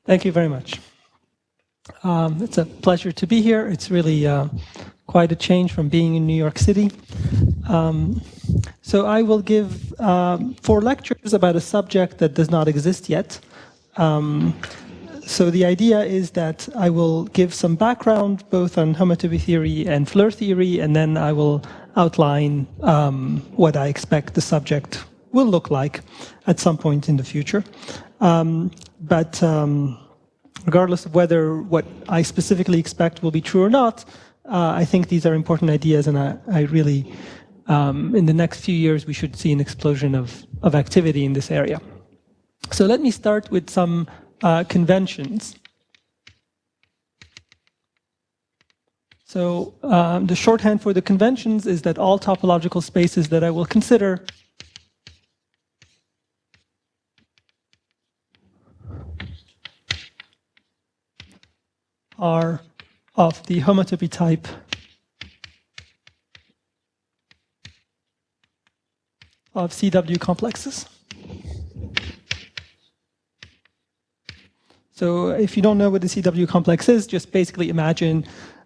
Thank you very much. It's a pleasure to be here. It's really quite a change from being in New York City. So I will give 4 lectures about a subject that does not exist yet. So the idea is that I will give some background both on homotopy theory and Floer theory, and then I will outline what I expect the subject will look like at some point in the future. Regardless of whether what I specifically expect will be true or not, I think these are important ideas, and I really, in the next few years, we should see an explosion of activity in this area. So let me start with some conventions. So the shorthand for the conventions is that all topological spaces that I will consider are of the homotopy type of CW complexes. So if you don't know what the CW complex is, just basically imagine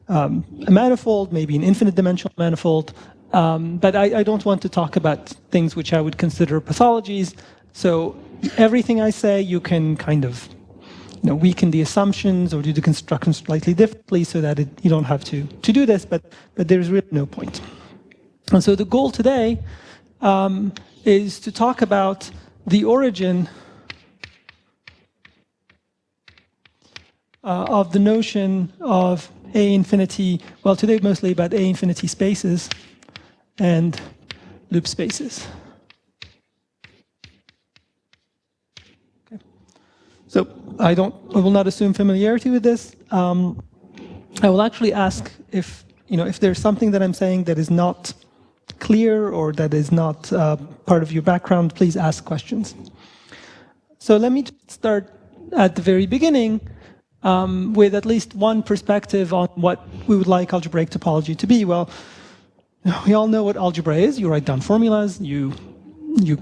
a manifold, maybe an infinite dimensional manifold. But I don't want to talk about things which I would consider pathologies. So everything I say, you can kind of weaken the assumptions or do the construction slightly differently so that you don't have to do this, but there's really no point. And so the goal today is to talk about the origin of the notion of A infinity, well today mostly about A infinity spaces and loop spaces. So I will not assume familiarity with this. I will actually ask if there's something that I'm saying that is not clear or that is not part of your background, please ask questions. So let me start at the very beginning with at least one perspective on what we would like algebraic topology to be. Well, we all know what algebra is. You write down formulas, you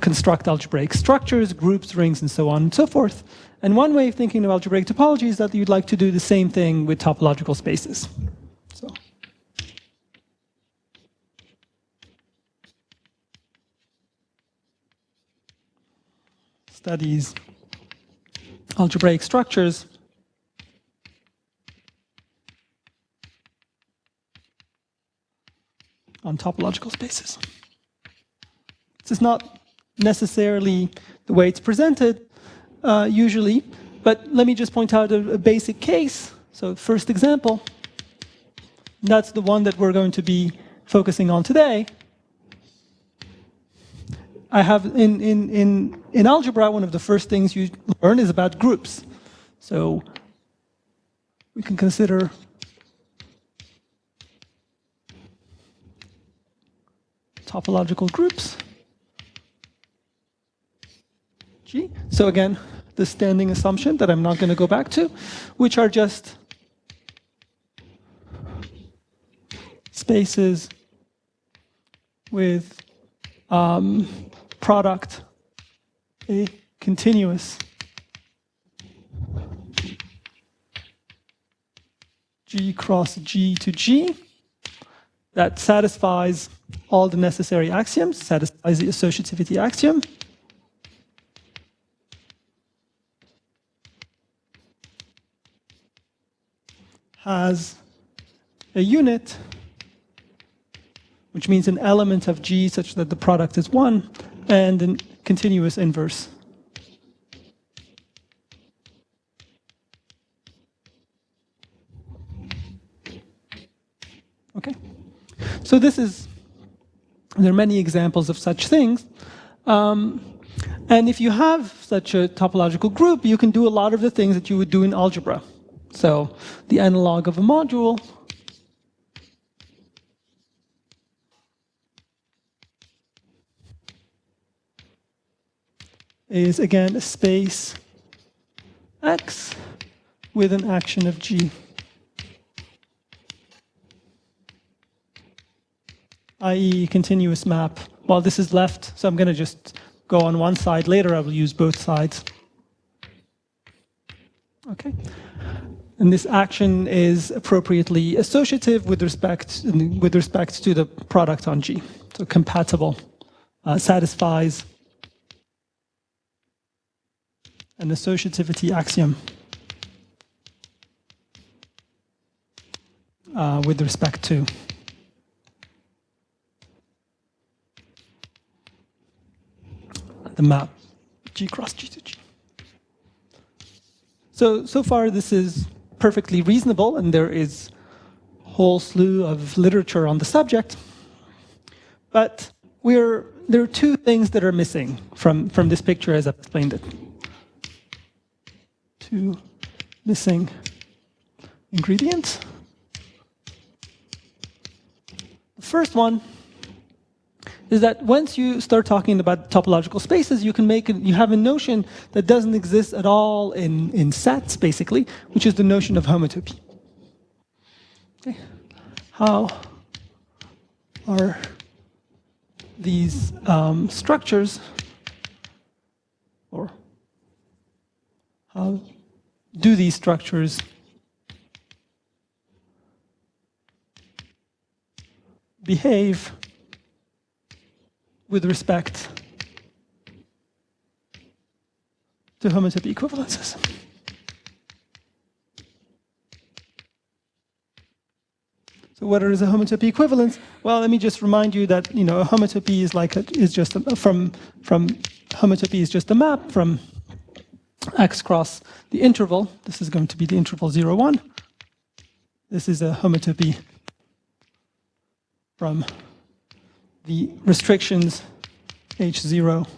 construct algebraic structures, groups, rings, and so on and so forth. And one way of thinking of algebraic topology is that you'd like to do the same thing with topological spaces. So, studies algebraic structures on topological spaces. This is not necessarily the way it's presented usually, but let me just point out a basic case. So first example, that's the one that we're going to be focusing on today. I have in algebra, one of the first things you learn is about groups. So we can consider topological groups. G. So again, the standing assumption that I'm not going to go back to, which are just spaces with product a continuous G cross G to G that satisfies all the necessary axioms, satisfies the associativity axiom. Has a unit, which means an element of G such that the product is 1, and a continuous inverse. Okay, so there are many examples of such things. And if you have such a topological group, you can do a lot of the things that you would do in algebra. So the analog of a module is again a space X with an action of G, i.e. continuous map. Well, this is left, so I'm going to just go on one side. Later I will use both sides. Okay. And this action is appropriately associative with respect to the product on G. So compatible, satisfies an associativity axiom with respect to the map G cross G to G. So far this is perfectly reasonable, and there is a whole slew of literature on the subject. But there are two things that are missing from this picture as I've explained it. Two missing ingredients. The first one is that once you start talking about topological spaces, you have a notion that doesn't exist at all in sets, basically, which is the notion of homotopy. Okay. How are these structures, or how do these structures behave with respect to homotopy equivalences? So what is a homotopy equivalence? Well, let me just remind you that a homotopy homotopy is just a map from X cross the interval. This is going to be the interval 0, 1. This is a homotopy from the restrictions H0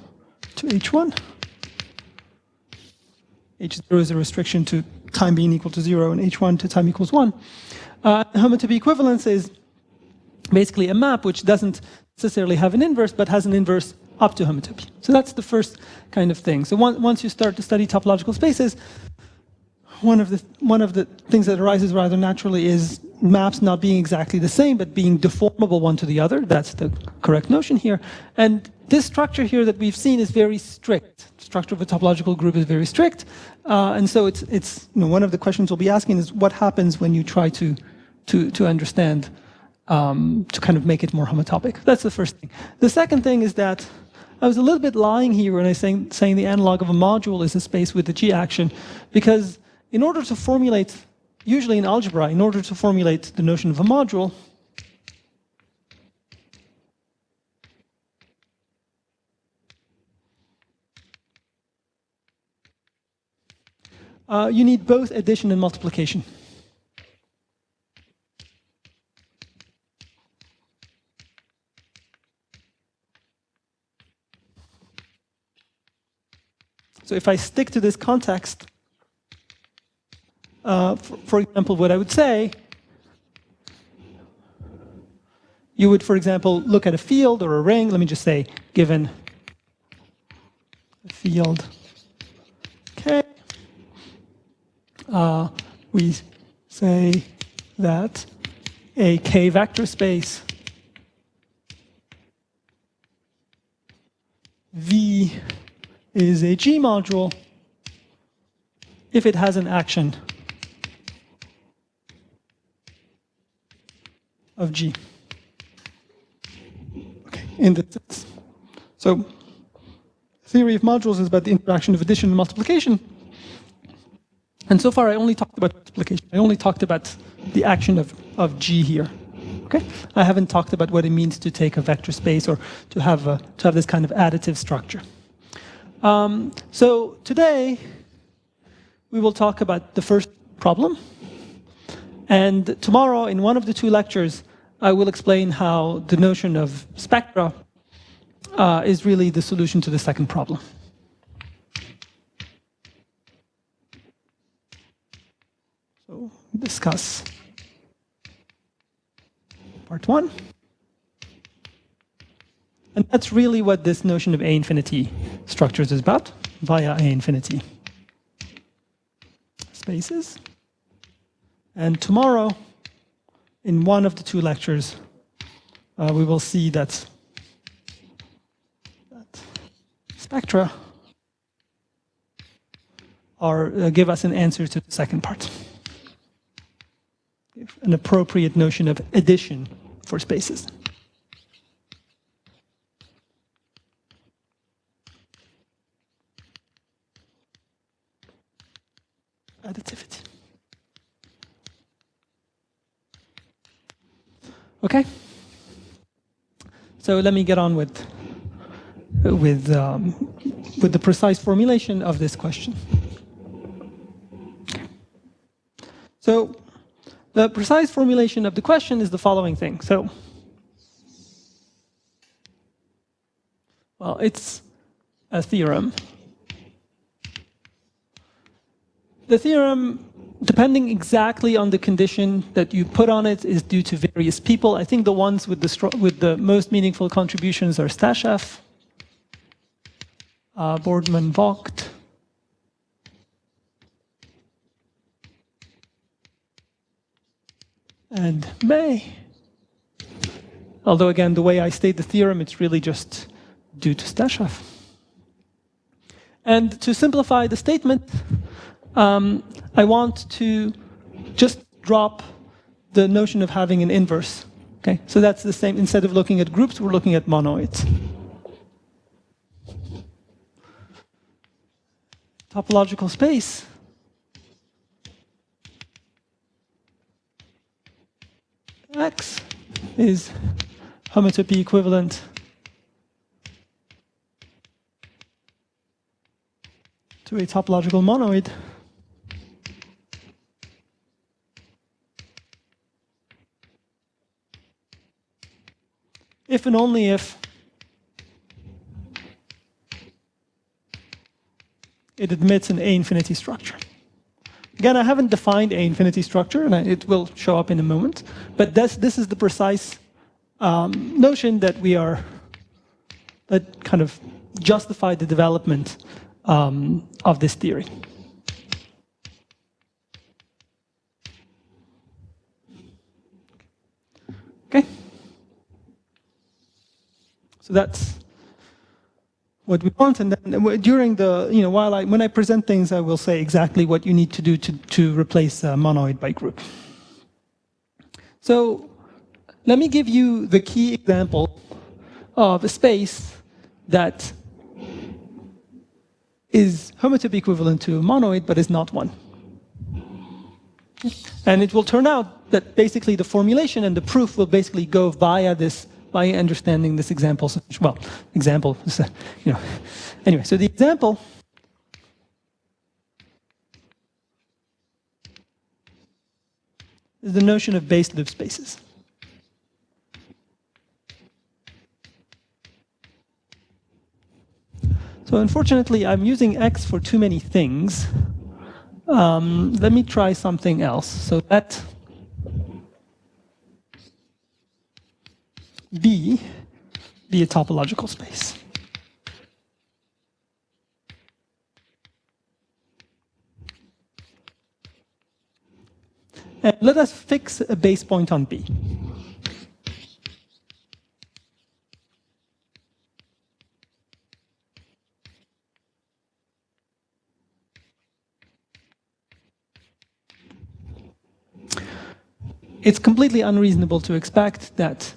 to H1. H0 is a restriction to time being equal to 0, and H1 to time equals 1. Homotopy equivalence is basically a map which doesn't necessarily have an inverse, but has an inverse up to homotopy. So that's the first kind of thing. So once you start to study topological spaces, one of the things that arises rather naturally is maps not being exactly the same, but being deformable one to the other. That's the correct notion here. And this structure here that we've seen is very strict. The structure of a topological group is very strict. And so it's one of the questions we'll be asking is what happens when you try to understand, to kind of make it more homotopic. That's the first thing. The second thing is that I was a little bit lying here when I was saying the analog of a module is a space with the G action, because in order to formulate, usually in algebra, in order to formulate the notion of a module, you need both addition and multiplication. So if I stick to this context, for example, what I would say, you would, for example, look at a field or a ring. Let me just say, given a field, okay, we say that a K vector space V is a G module if it has an action of G. Okay, in this sense. So, theory of modules is about the interaction of addition and multiplication. And so far, I only talked about multiplication. I only talked about the action of G here. Okay, I haven't talked about what it means to take a vector space or to have this kind of additive structure. So today, we will talk about the first problem. And tomorrow, in one of the two lectures, I will explain how the notion of spectra is really the solution to the second problem. So, discuss part one. And that's really what this notion of A infinity structures is about, via A infinity spaces. And tomorrow, in one of the two lectures, we will see that spectra give us an answer to the second part. an appropriate notion of addition for spaces. Additivity. Okay. So let me get on with the precise formulation of this question. So the precise formulation of the question is the following thing. So, well, it's a theorem. The theorem, depending exactly on the condition that you put on it, is due to various people. I think the ones with the most meaningful contributions are Stasleff, Boardman-Vogt, and May. Although again, the way I state the theorem, it's really just due to Stasleff. And to simplify the statement, I want to just drop the notion of having an inverse. Okay, so that's the same. Instead of looking at groups, we're looking at monoids. Topological space X is homotopy equivalent to a topological monoid if and only if it admits an A-infinity structure. Again, I haven't defined A-infinity structure, and it will show up in a moment. But this is the precise notion that that kind of justified the development of this theory. Okay. So that's what we want, and then during the, when I present things, I will say exactly what you need to do to replace a monoid by group. So let me give you the key example of a space that is homotopy equivalent to a monoid, but is not one. And it will turn out that basically the formulation and the proof will basically go via understanding this example. Well, example, Anyway, so the example is the notion of base loop spaces. So unfortunately, I'm using X for too many things. Let me try something else. So let B be a topological space. And let us fix a base point on B. It's completely unreasonable to expect that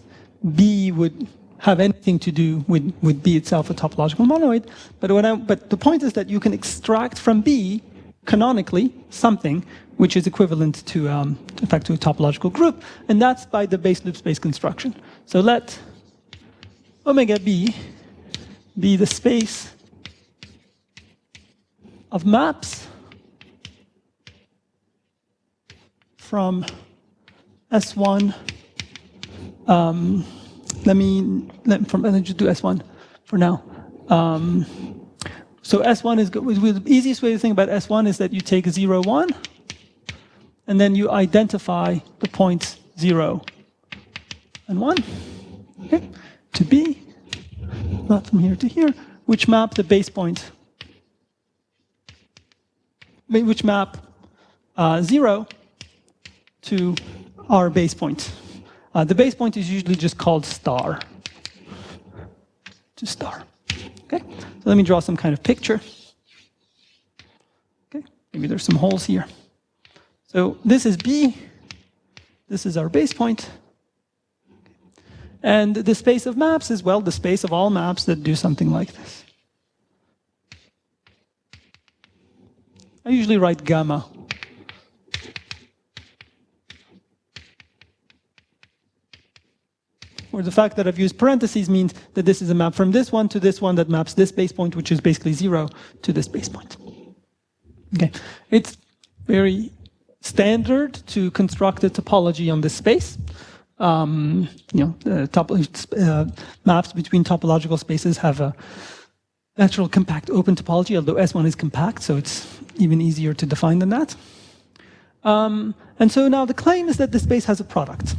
B would have anything to do with B itself, a topological monoid. But the point is that you can extract from B, canonically, something which is equivalent to, in fact, to a topological group, and that's by the base loop space construction. So let omega B be the space of maps from S1. Let me just do S1 for now. So S1 is good. The easiest way to think about S1 is that you take 0, 1, and then you identify the points 0 and 1, okay, to B, not from here to here, which map the base point, which map 0 to our base point. The base point is usually just called star to star. Okay, so let me draw some kind of picture. Okay, maybe there's some holes here. So this is B, This is our base point. And the space of maps is, well, the space of all maps that do something like this. I usually write gamma. Or the fact that I've used parentheses means that this is a map from this one to this one that maps this base point, which is basically 0, to this base point. Okay, it's very standard to construct a topology on this space. Maps between topological spaces have a natural compact open topology, although S1 is compact, so it's even easier to define than that. And so now the claim is that the space has a product.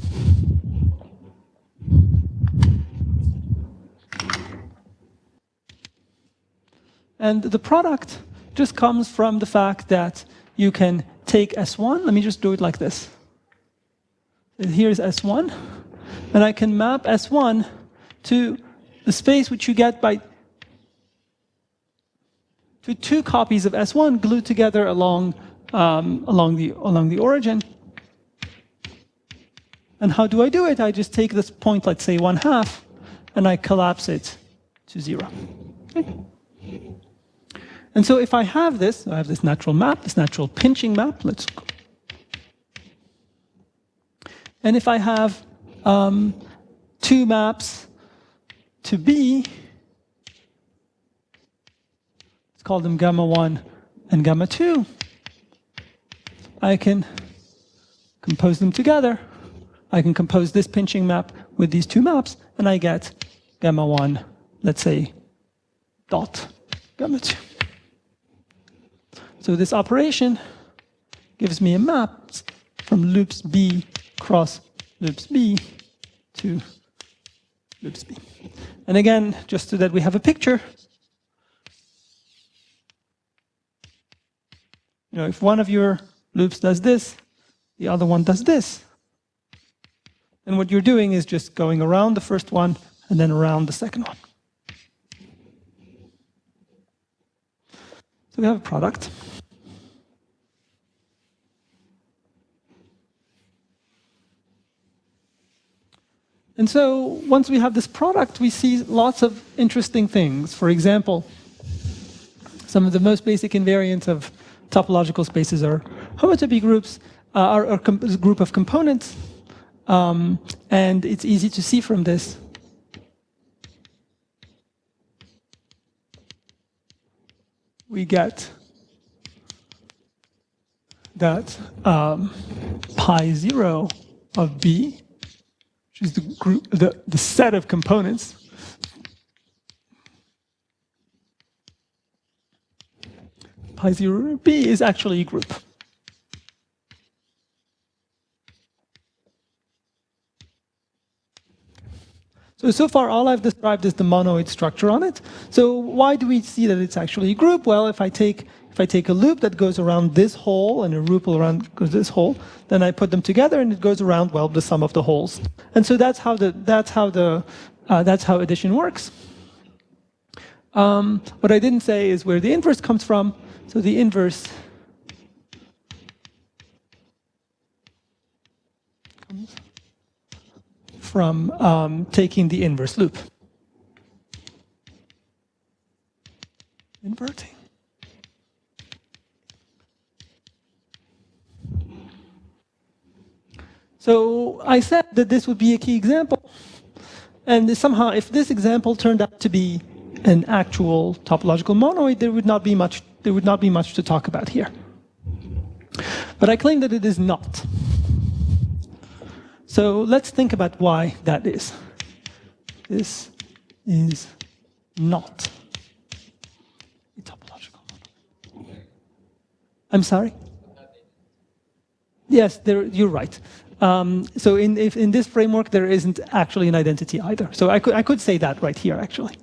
And the product just comes from the fact that you can take S1. Let me just do it like this. Here's S1. And I can map S1 to the space which you get by to two copies of S1 glued together along the origin. And how do I do it? I just take this point, let's say 1/2, and I collapse it to 0. Okay. And so if I have this natural map, this natural pinching map, let's go. And if I have two maps to B, let's call them gamma 1 and gamma 2, I can compose them together. I can compose this pinching map with these two maps, and I get gamma 1, let's say, dot gamma 2. So this operation gives me a map from loops B cross loops B to loops B. And again, just so that we have a picture, if one of your loops does this, the other one does this, then what you're doing is just going around the first one and then around the second one. So we have a product. And so once we have this product, we see lots of interesting things. For example, some of the most basic invariants of topological spaces are homotopy groups, are a group of components. And it's easy to see from this we get that pi 0 of B, which is the group, the set of components, pi 0 of B is actually a group. So far, all I've described is the monoid structure on it. So why do we see that it's actually a group? Well, if I take a loop that goes around this hole and a loop around goes this hole, then I put them together and it goes around, well, the sum of the holes. And so that's how addition works. What I didn't say is where the inverse comes from. So the inverse comes from taking the inverse loop. Inverting. So I said that this would be a key example. And somehow, if this example turned out to be an actual topological monoid, there would not be much to talk about here. But I claim that it is not. So let's think about why that is. This is not a topological monoid. I'm sorry? Yes, you're right. So in this framework, there isn't actually an identity either. So I could say that right here, actually.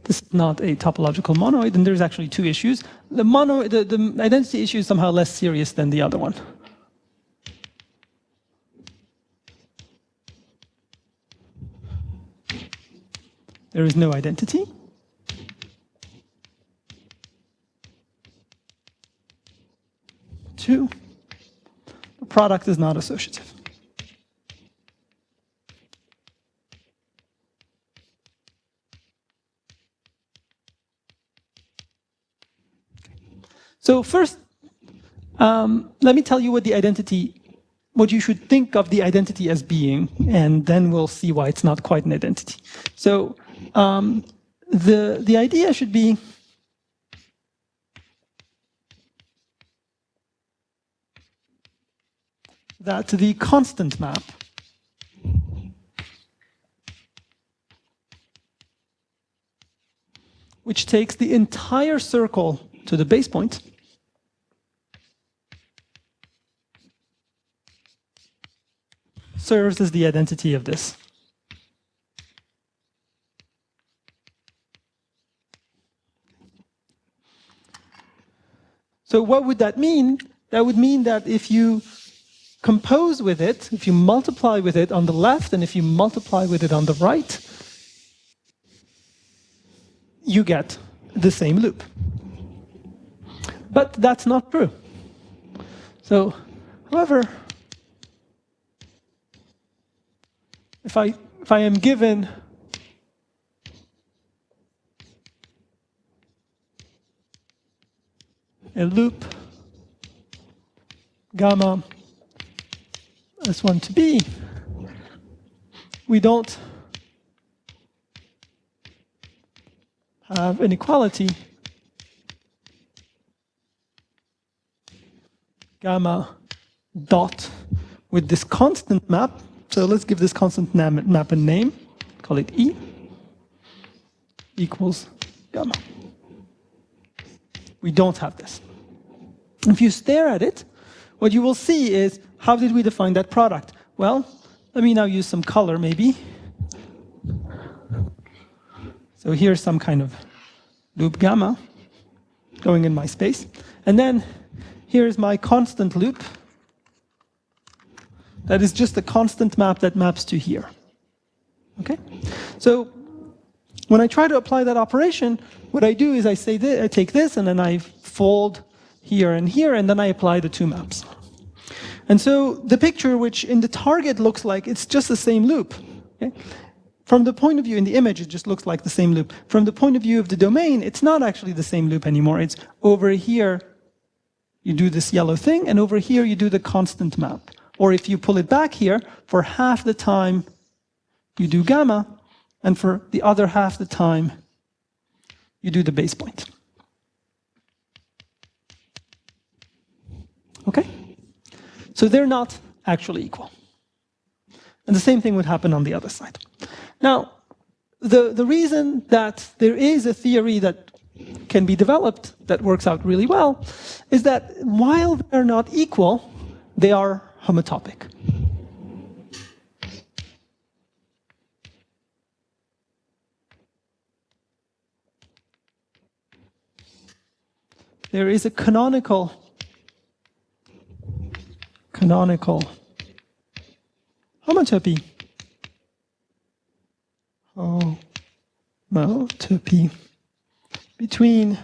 This is not a topological monoid, and there's actually two issues. The identity issue is somehow less serious than the other one. There is no identity. Two, the product is not associative. So first, let me tell you what you should think of the identity as being, and then we'll see why it's not quite an identity. So the idea should be that the constant map which takes the entire circle to the base point serves as the identity of this. So what would that mean? That would mean that if you compose with it, if you multiply with it on the left and if you multiply with it on the right, you get the same loop. But that's not true. So, however, if I am given a loop gamma S1 to B, we don't have an equality gamma dot with this constant map. So let's give this constant map a name, call it E, equals gamma. We don't have this. If you stare at it, what you will see is, how did we define that product? Well, let me now use some color maybe. So here's some kind of loop gamma going in my space. And then here's my constant loop. That is just a constant map that maps to here. Okay? So when I try to apply that operation, what I do is I take this and then I fold here and here, and then I apply the two maps. And so the picture, which in the target looks like it's just the same loop. Okay? From the point of view in the image, it just looks like the same loop. From the point of view of the domain, it's not actually the same loop anymore. It's over here, you do this yellow thing, and over here, you do the constant map. Or if you pull it back here, for half the time, you do gamma, and for the other half the time, you do the base point. Okay? So they're not actually equal. And the same thing would happen on the other side. Now, the reason that there is a theory that can be developed that works out really well is that while they're not equal, they are homotopic. There is a canonical homotopy. Homotopy between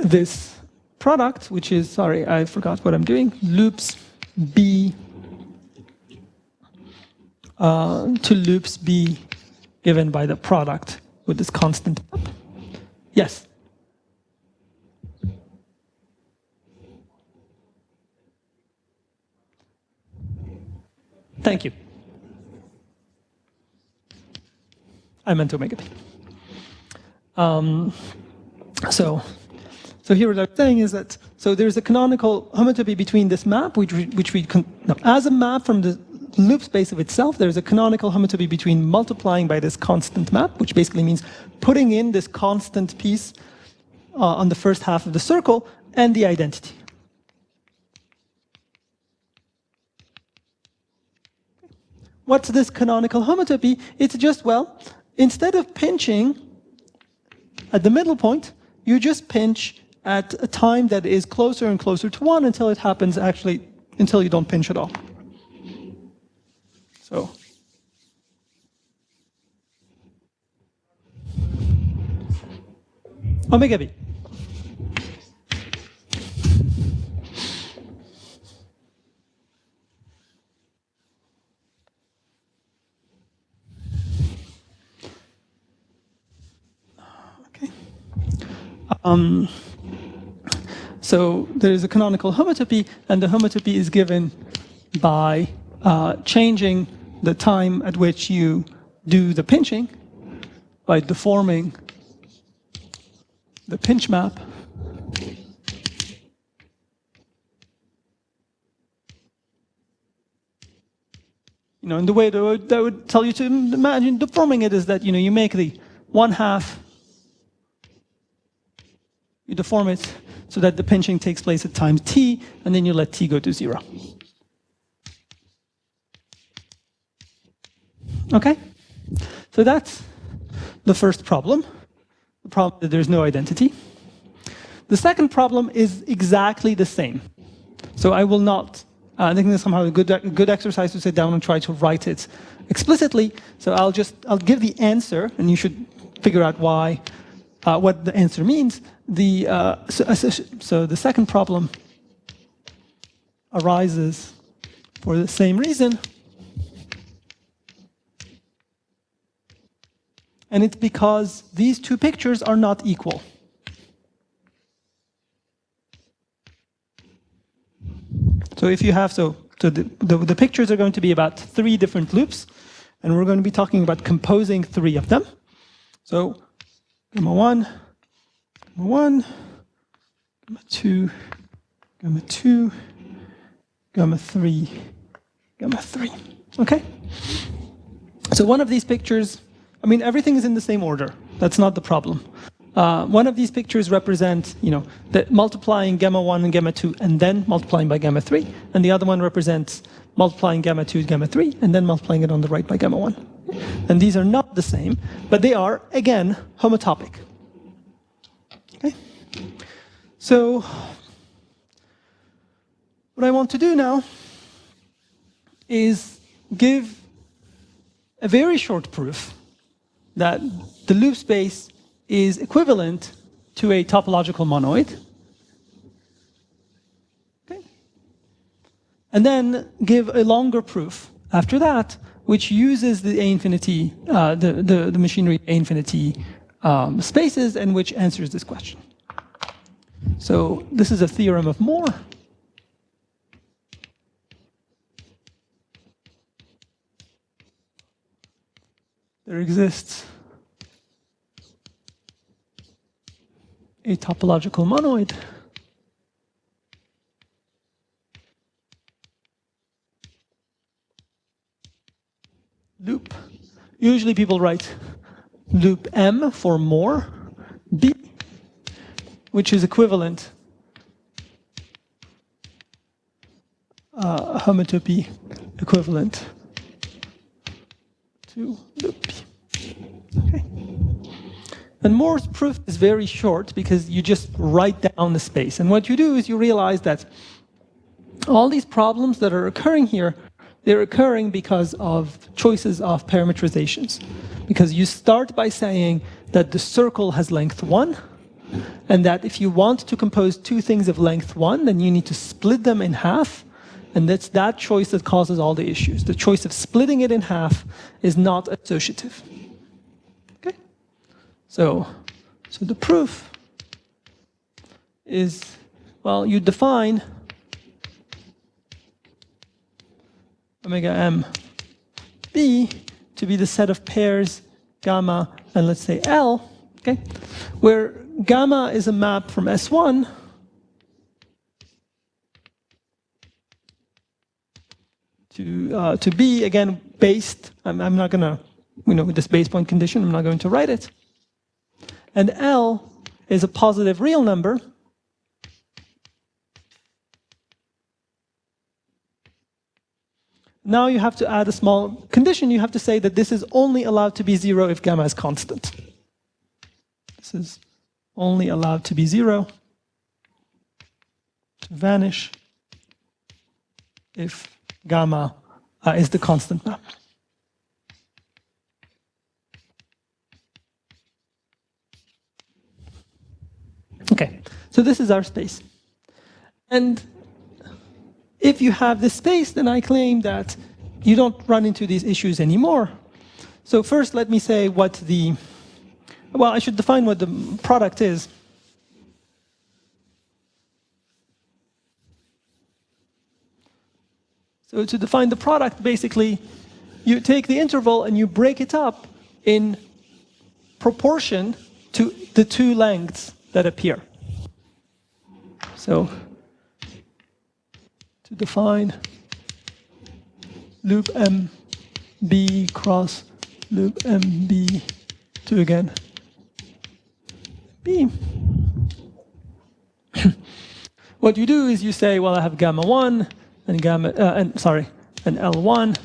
this product, which is, sorry, I forgot what I'm doing, loops B to loops B given by the product with this constant. Yes? Thank you. I meant omega B. So here what I'm saying is that, so there's a canonical homotopy between this map, as a map from the loop space of itself, there's a canonical homotopy between multiplying by this constant map, which basically means putting in this constant piece on the first half of the circle, and the identity. What's this canonical homotopy? It's just, well, instead of pinching at the middle point, you just pinch at a time that is closer and closer to 1 until it happens actually, until you don't pinch at all. So, omega B. So there is a canonical homotopy, and the homotopy is given by changing the time at which you do the pinching by deforming the pinch map. And the way that would tell you to imagine deforming it is that, you make the 1/2, you deform it so that the pinching takes place at time t, and then you let t go to 0. Okay? So that's the first problem, the problem that there's no identity. The second problem is exactly the same. So I will not, I think this is somehow a good exercise to sit down and try to write it explicitly. So I'll give the answer, and you should figure out why, what the answer means. So the second problem arises for the same reason. And it's because these two pictures are not equal. So if you have, the pictures are going to be about 3 different loops, and we're going to be talking about composing 3 of them. So gamma 1, gamma 1, gamma 2, gamma 2, gamma 3, gamma 3. Okay? So one of these pictures, everything is in the same order. That's not the problem. One of these pictures represents, that multiplying gamma 1 and gamma 2 and then multiplying by gamma 3, and the other one represents multiplying gamma 2 and gamma 3 and then multiplying it on the right by gamma 1. And these are not the same, but they are, again, homotopic. Okay? So what I want to do now is give a very short proof that the loop space is equivalent to a topological monoid. Okay. And then give a longer proof after that, which uses the A infinity, the machinery A infinity spaces, and which answers this question. So this is a theorem of Moore. There exists a topological monoid loop. Usually people write loop M for Moore B, which is equivalent homotopy equivalent to loop B. Okay. And Moore's proof is very short because you just write down the space. And what you do is you realize that all these problems that are occurring here, they're occurring because of choices of parametrizations. Because you start by saying that the circle has length 1, and that if you want to compose 2 things of length 1, then you need to split them in half. And that's that choice that causes all the issues. The choice of splitting it in half is not associative. Okay? So the proof is, well, you define omega m b to be the set of pairs gamma and let's say L, okay, where gamma is a map from S1 to B, again, based, I'm not going to, with this base point condition, I'm not going to write it. And L is a positive real number. Now you have to add a small condition. You have to say that this is only allowed to be 0 if gamma is constant. This is only allowed to be 0, to vanish, if gamma is the constant map. Okay, so this is our space. And if you have this space, then I claim that you don't run into these issues anymore. So first, let me say what the, well, I should define what the product is. So to define the product, basically, you take the interval and you break it up in proportion to the two lengths that appear. So to define loop MB cross loop MB2 again, B. What you do is you say, well, I have gamma 1 and and L1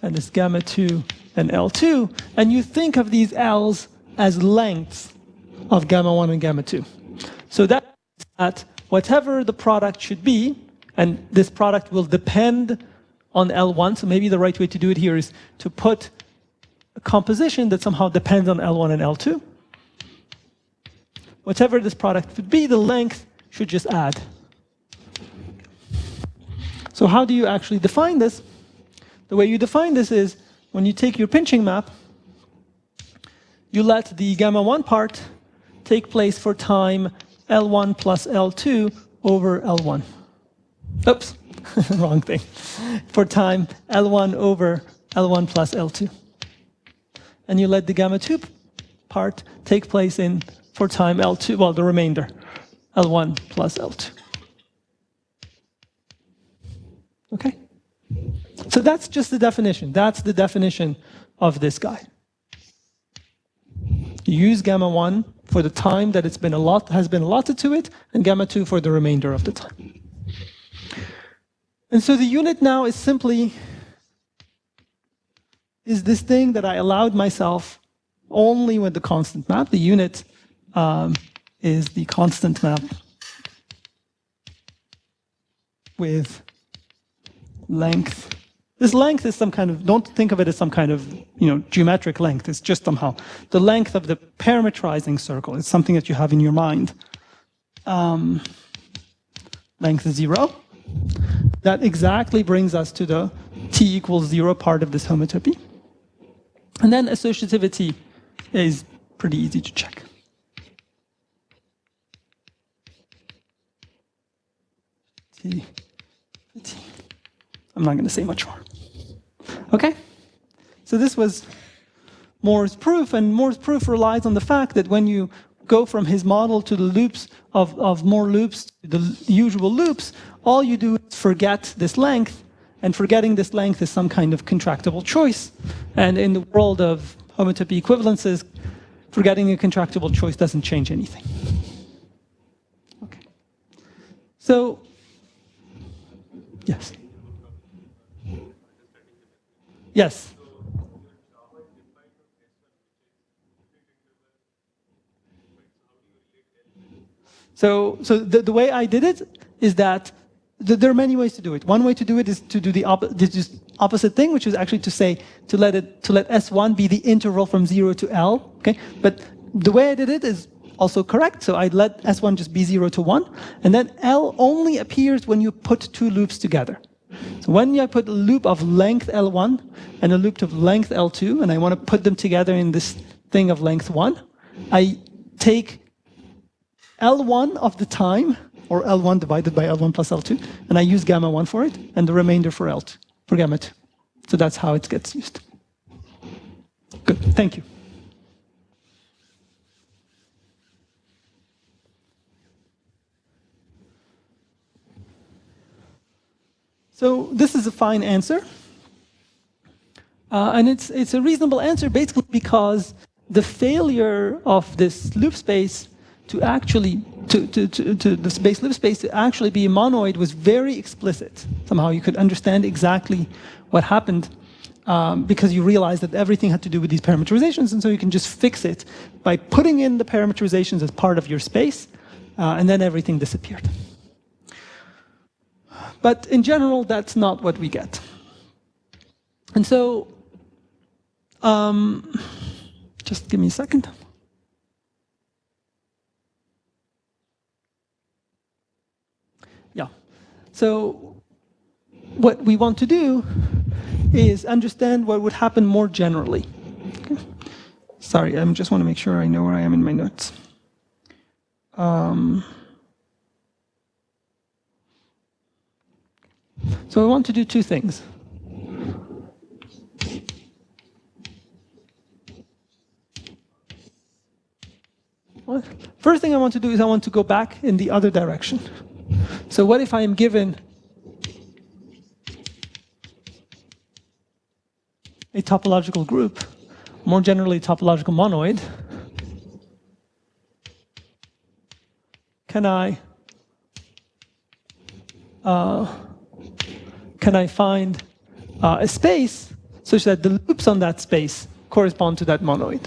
and this gamma 2 and L2, and you think of these L's as lengths of gamma 1 and gamma 2. So that whatever the product should be, and this product will depend on L1, so maybe the right way to do it here is to put a composition that somehow depends on L1 and L2. Whatever this product would be, the length should just add. So how do you actually define this? The way you define this is when you take your pinching map, you let the gamma 1 part take place for time L1 plus L2 over L1. Oops, wrong thing. For time L1 over L1 plus L2. And you let the gamma 2 part take place for time L2, well, the remainder, L1 plus L2. Okay? So that's just the definition. That's the definition of this guy. You use gamma 1 for the time that has been allotted to it, and gamma 2 for the remainder of the time. And so the unit now is simply this thing that I allowed myself only with the constant map. The unit is the constant map with length. This length is some kind of, don't think of it as some kind of, geometric length. It's just somehow the length of the parametrizing circle. It's something that you have in your mind. Length is 0. That exactly brings us to the t equals 0 part of this homotopy. And then associativity is pretty easy to check. T. I'm not going to say much more. Okay? So this was Moore's proof, and Moore's proof relies on the fact that when you go from his model to the loops of more loops, the usual loops, all you do is forget this length, and forgetting this length is some kind of contractible choice. And in the world of homotopy equivalences, forgetting a contractible choice doesn't change anything. Okay. So, yes. Yes. So the way I did it is that there are many ways to do it. One way to do it is to do the opposite thing, which is actually to let S1 be the interval from 0 to L. Okay, but the way I did it is also correct. So I let S1 just be 0 to 1, and then L only appears when you put two loops together. So when I put a loop of length L1 and a loop of length L2, and I want to put them together in this thing of length 1, I take L1 of the time, or L1 divided by L1 plus L2, and I use gamma 1 for it, and the remainder for L2, for gamma 2. So that's how it gets used. Good, thank you. So this is a fine answer. And it's a reasonable answer basically because the failure of this loop space to actually, the space loop space to actually be a monoid was very explicit. Somehow you could understand exactly what happened because you realized that everything had to do with these parameterizations, and so you can just fix it by putting in the parameterizations as part of your space, and then everything disappeared. But in general, that's not what we get. And so, just give me a second. Yeah. So what we want to do is understand what would happen more generally. Okay. Sorry, I just want to make sure I know where I am in my notes. So I want to do two things. First thing I want to do is I want to go back in the other direction. So what if I am given a topological group, more generally topological monoid? Can I find a space such that the loops on that space correspond to that monoid?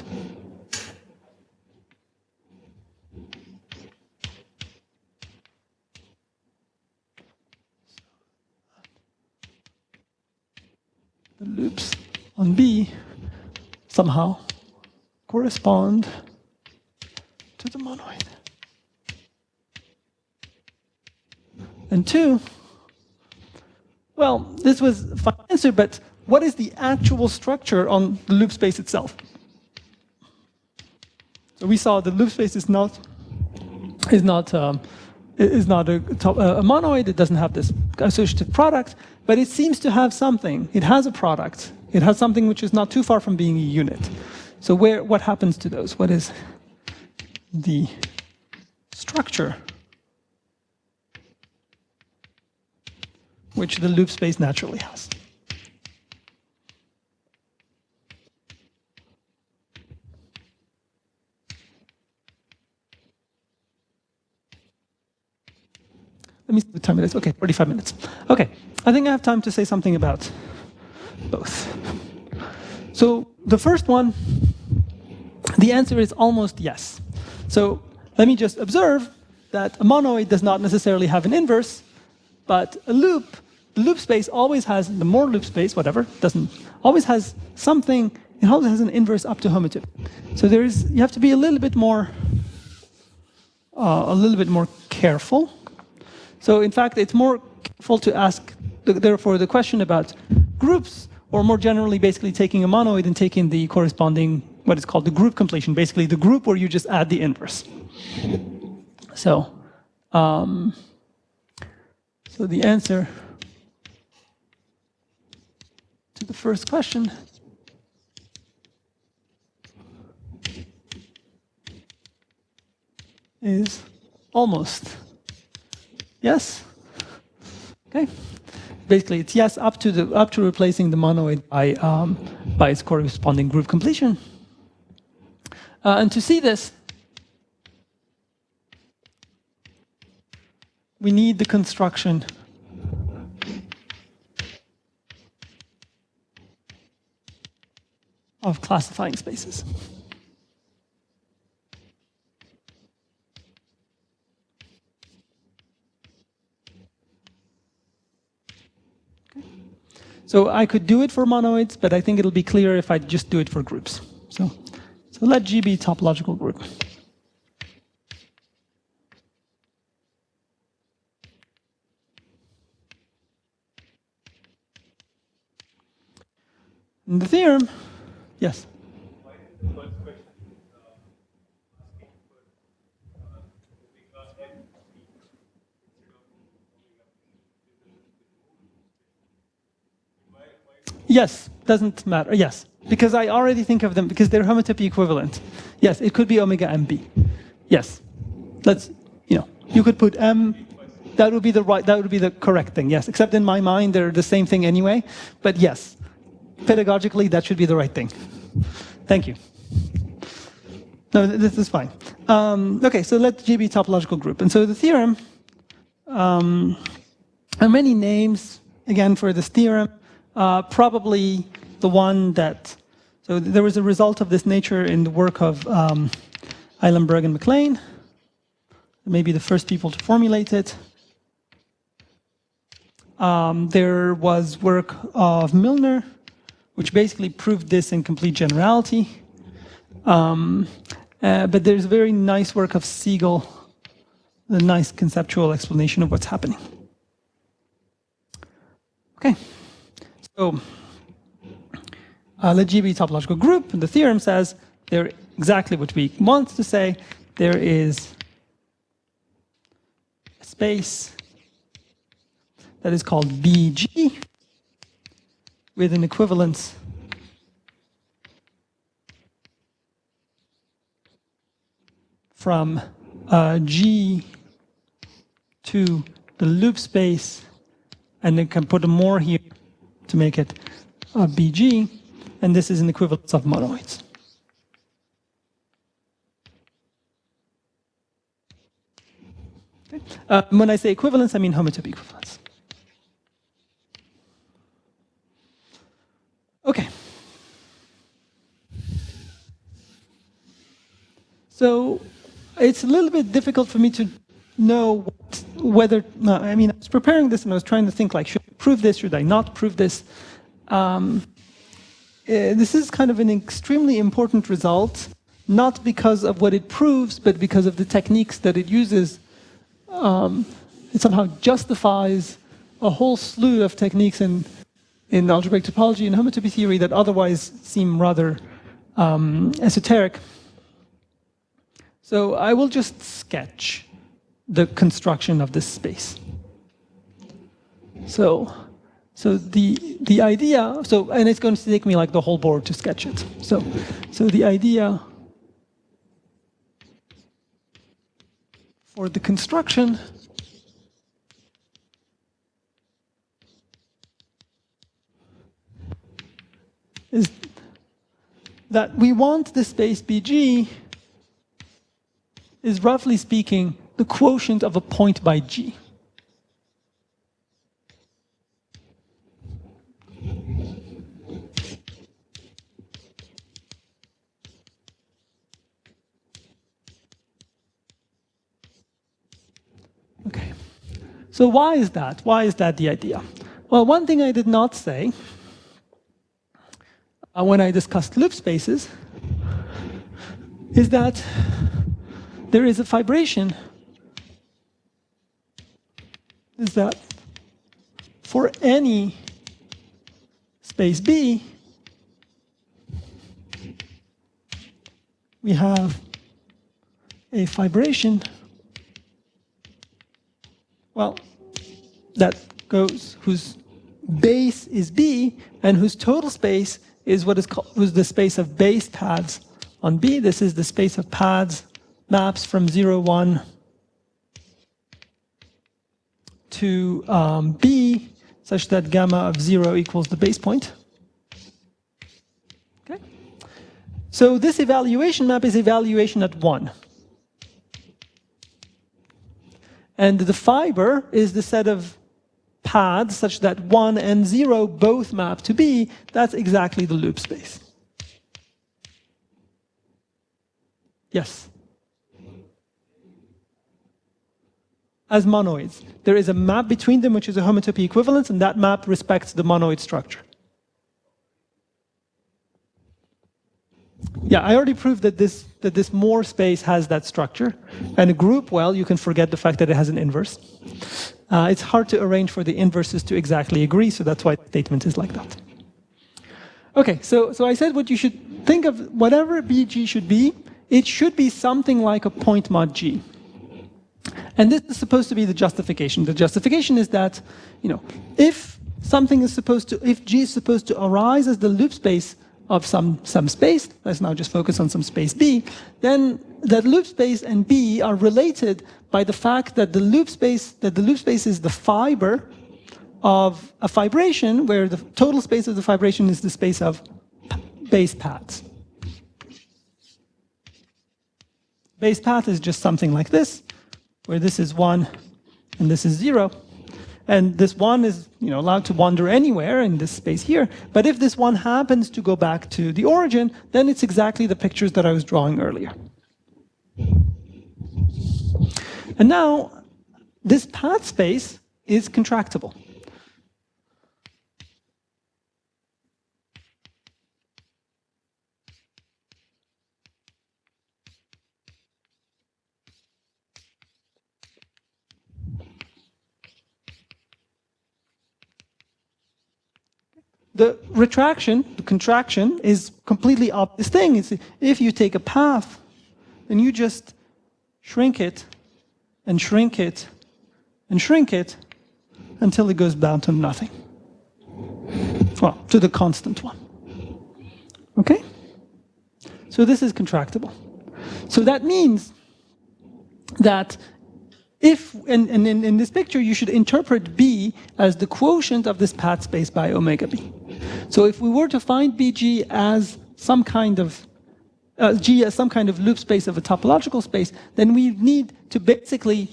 The loops on B somehow correspond to the monoid. And two, well, this was a fine answer, but what is the actual structure on the loop space itself? So we saw the loop space is not a monoid. It doesn't have this associative product, but it seems to have something. It has a product. It has something which is not too far from being a unit. So what happens to those? What is the structure which the loop space naturally has? Let me see the time it is. Okay, 45 minutes. Okay, I think I have time to say something about both. So the first one, the answer is almost yes. So let me just observe that a monoid does not necessarily have an inverse, but a loop, the loop space always has, the more loop space, whatever, always has something, it always has an inverse up to homotype. So you have to be a little bit more careful. So in fact, it's more careful to ask, therefore, the question about groups, or more generally, basically taking a monoid and taking the corresponding, what is called the group completion, basically the group where you just add the inverse. So, so the answer to the first question is almost yes. Okay. Basically, it's yes up to replacing the monoid by its corresponding group completion. And to see this, we need the construction of classifying spaces. So I could do it for monoids, but I think it'll be clearer if I just do it for groups. So let G be a topological group. And the theorem, yes? Why did the first question asking for omega n Yes, doesn't matter. Yes, because I already think of them because they're homotypy equivalent. Yes, it could be omega MB. Yes, you could put M. That would be the correct thing. Yes, except in my mind they're the same thing anyway. But yes, pedagogically that should be the right thing. Thank you. No, this is fine. Okay, so let G be topological group, and so the theorem. There are many names again for this theorem. Probably the one that, so there was a result of this nature in the work of Eilenberg and MacLean, maybe the first people to formulate it. There was work of Milner, which basically proved this in complete generality. But there's a very nice work of Siegel, a nice conceptual explanation of what's happening. Okay. So let G be a topological group, and the theorem says they're exactly what we want to say. There is a space that is called BG with an equivalence from G to the loop space, and then can put a more here to make it BG, and this is an equivalence of monoids. Okay. When I say equivalence, I mean homotopy equivalence. Okay. So it's a little bit difficult for me to know whether, I mean, I was preparing this and I was trying to think like, should I prove this, should I not prove this? This is kind of an extremely important result, not because of what it proves, but because of the techniques that it uses. It somehow justifies a whole slew of techniques in algebraic topology and homotopy theory that otherwise seem rather esoteric. So I will just sketch the construction of this space. So the idea, and it's going to take me like the whole board to sketch it. So the idea for the construction is that we want the space BG is, roughly speaking, the quotient of a point by G. Okay. So why is that? Why is that the idea? Well, one thing I did not say when I discussed loop spaces is that there is a fibration, is that for any space B, we have a fibration, well, that goes, whose base is B and whose total space is what is called the space of base paths on B. This is the space of paths maps from 0, 1 to B, such that gamma of 0 equals the base point. Okay. So this evaluation map is evaluation at 1. And the fiber is the set of paths such that 1 and 0 both map to B. That's exactly the loop space. Yes? As monoids. There is a map between them which is a homotopy equivalence, and that map respects the monoid structure. Yeah, I already proved that this Moore space has that structure. And a group, well, you can forget the fact that it has an inverse. It's hard to arrange for the inverses to exactly agree, so that's why the statement is like that. Okay, so I said what you should think of, whatever BG should be, it should be something like a point mod G. And this is supposed to be the justification. The justification is that, you know, if something is supposed to, if G is supposed to arise as the loop space of some space, let's now just focus on some space B, then that loop space and B are related by the fact that the loop space is the fiber of a fibration, where the total space of the fibration is the space of base paths. Base path is just something like this, where this is 1 and this is 0. And this 1 is, you know, allowed to wander anywhere in this space here. But if this 1 happens to go back to the origin, then it's exactly the pictures that I was drawing earlier. And now, this path space is contractible. The retraction, the contraction, is completely obvious thing. It's if you take a path, then you just shrink it, and shrink it, and shrink it, until it goes down to nothing. Well, to the constant one. Okay? So this is contractible. So that means that if, and in this picture, you should interpret B as the quotient of this path space by omega B. So if we were to find BG as some kind of, G as some kind of loop space of a topological space, then we need to basically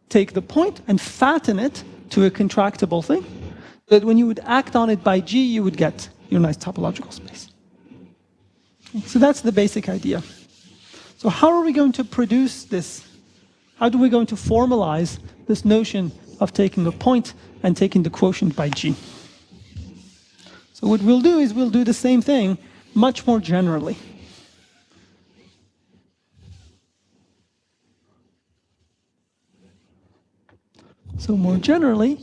take the point and fatten it to a contractible thing, so that when you would act on it by G, you would get your nice topological space. So that's the basic idea. So how are we going to produce this? How are we going to formalize this notion of taking a point and taking the quotient by G? So what we'll do is we'll do the same thing much more generally. So more generally,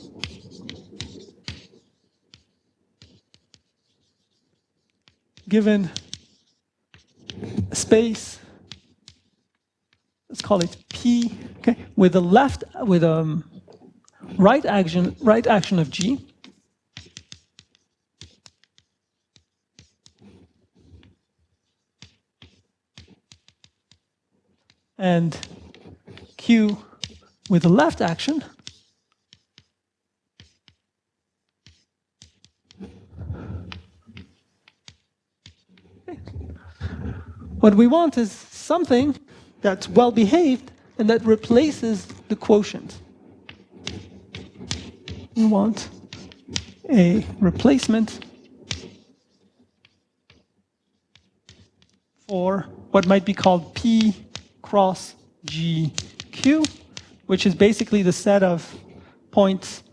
given a space, let's call it P, okay, with a right action of G, and Q with a left action, okay. What we want is something that's well behaved and that replaces the quotient. We want a replacement for what might be called P cross GQ, which is basically the set of points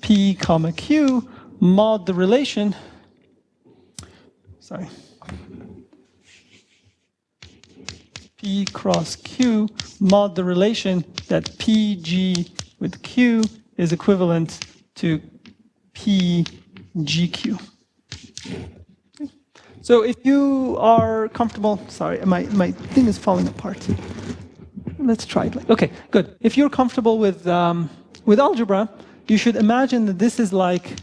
P comma Q mod the relation, sorry, P cross Q mod the relation that PG with Q is equivalent to PGQ. So if you are comfortable, sorry, my thing is falling apart. Let's try it. Okay, good. If you're comfortable with algebra, you should imagine that this is like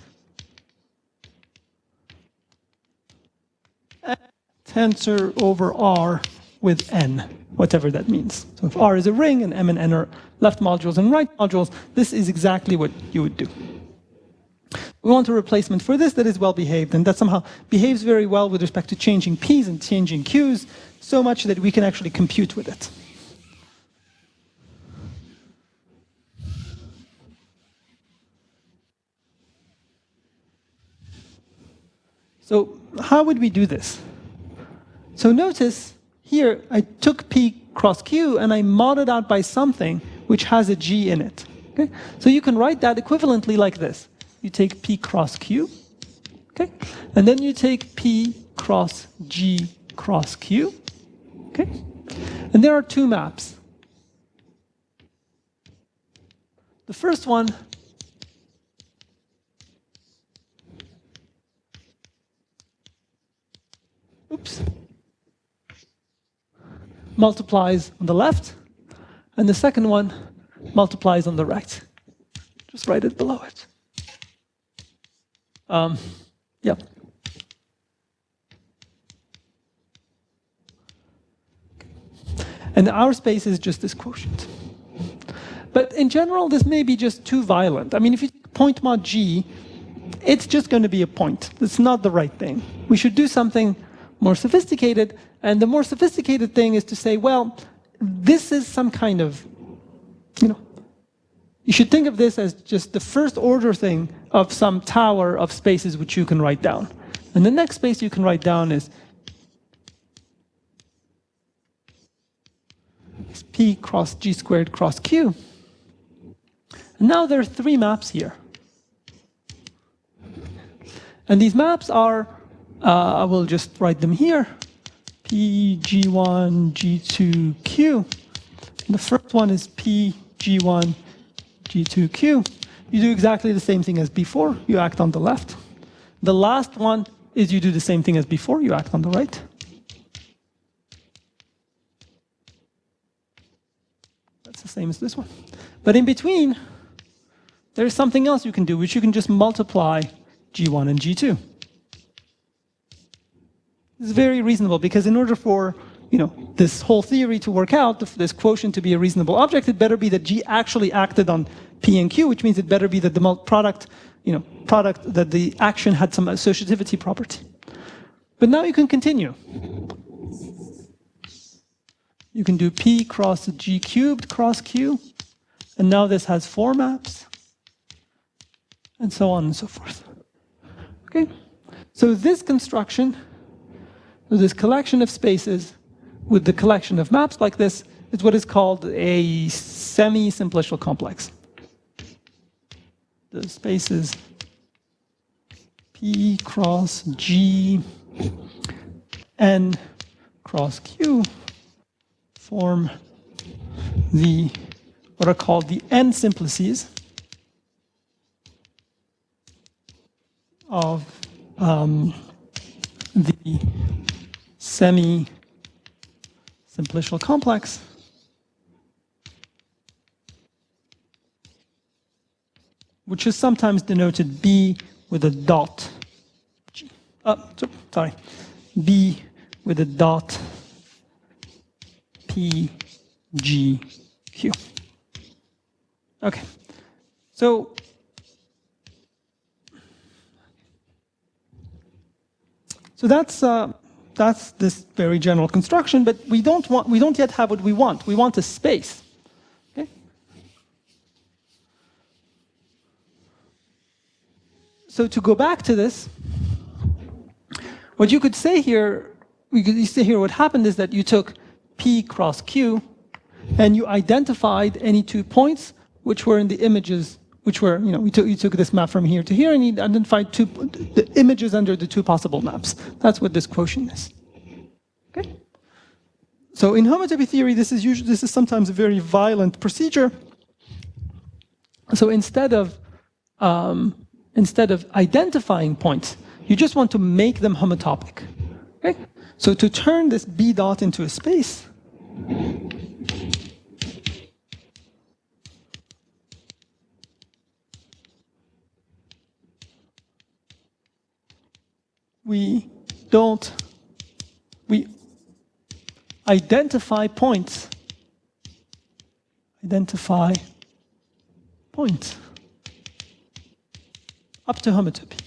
tensor over R with n, whatever that means. So if R is a ring and M and N are left modules and right modules, this is exactly what you would do. We want a replacement for this that is well behaved and that somehow behaves very well with respect to changing P's and changing Q's, so much that we can actually compute with it. So how would we do this? So notice here I took P cross Q and I modded out by something which has a G in it. Okay? So you can write that equivalently like this. You take P cross Q, okay? And then you take P cross G cross Q, okay? And there are two maps. The first one multiplies on the left, and the second one multiplies on the right. Just write it below it. Yeah. And our space is just this quotient. But in general, this may be just too violent. I mean, if you point mod G, it's just going to be a point. It's not the right thing. We should do something more sophisticated, and the more sophisticated thing is to say, well, this is some kind of, you should think of this as just the first order thing of some tower of spaces which you can write down. And the next space you can write down is P cross G squared cross Q. And now there are three maps here. And these maps are, I will just write them here, P, G1, G2, Q. And the first one is P, G1, G2Q. You do exactly the same thing as before. You act on the left. The last one is you do the same thing as before. You act on the right. That's the same as this one. But in between, there's something else you can do, which you can just multiply G1 and G2. It's very reasonable, because in order for this whole theory to work out, this quotient to be a reasonable object, it better be that G actually acted on P and Q, which means it better be that the product, that the action had some associativity property. But now you can continue. You can do P cross G cubed cross Q, and now this has 4 maps, and so on and so forth. Okay? So this construction, this collection of spaces with the collection of maps like this, is what is called a semi-simplicial complex. The spaces P cross G N cross Q form what are called the N simplices of the semi-simplicial complex which is sometimes denoted B with a dot G. B with a dot P G Q. Okay, so that's this very general construction, but we don't yet have what we want. We want a space. Okay? So to go back to this, what you could say here, what happened is that you took P cross Q, and you identified any 2 points which were in the images, which were, you took this map from here to here, and you identified the images under the 2 possible maps. That's what this quotient is. Okay. So in homotopy theory, this is sometimes a very violent procedure. So instead of identifying points, you just want to make them homotopic. Okay. So to turn this B dot into a space, we identify points up to homotopy.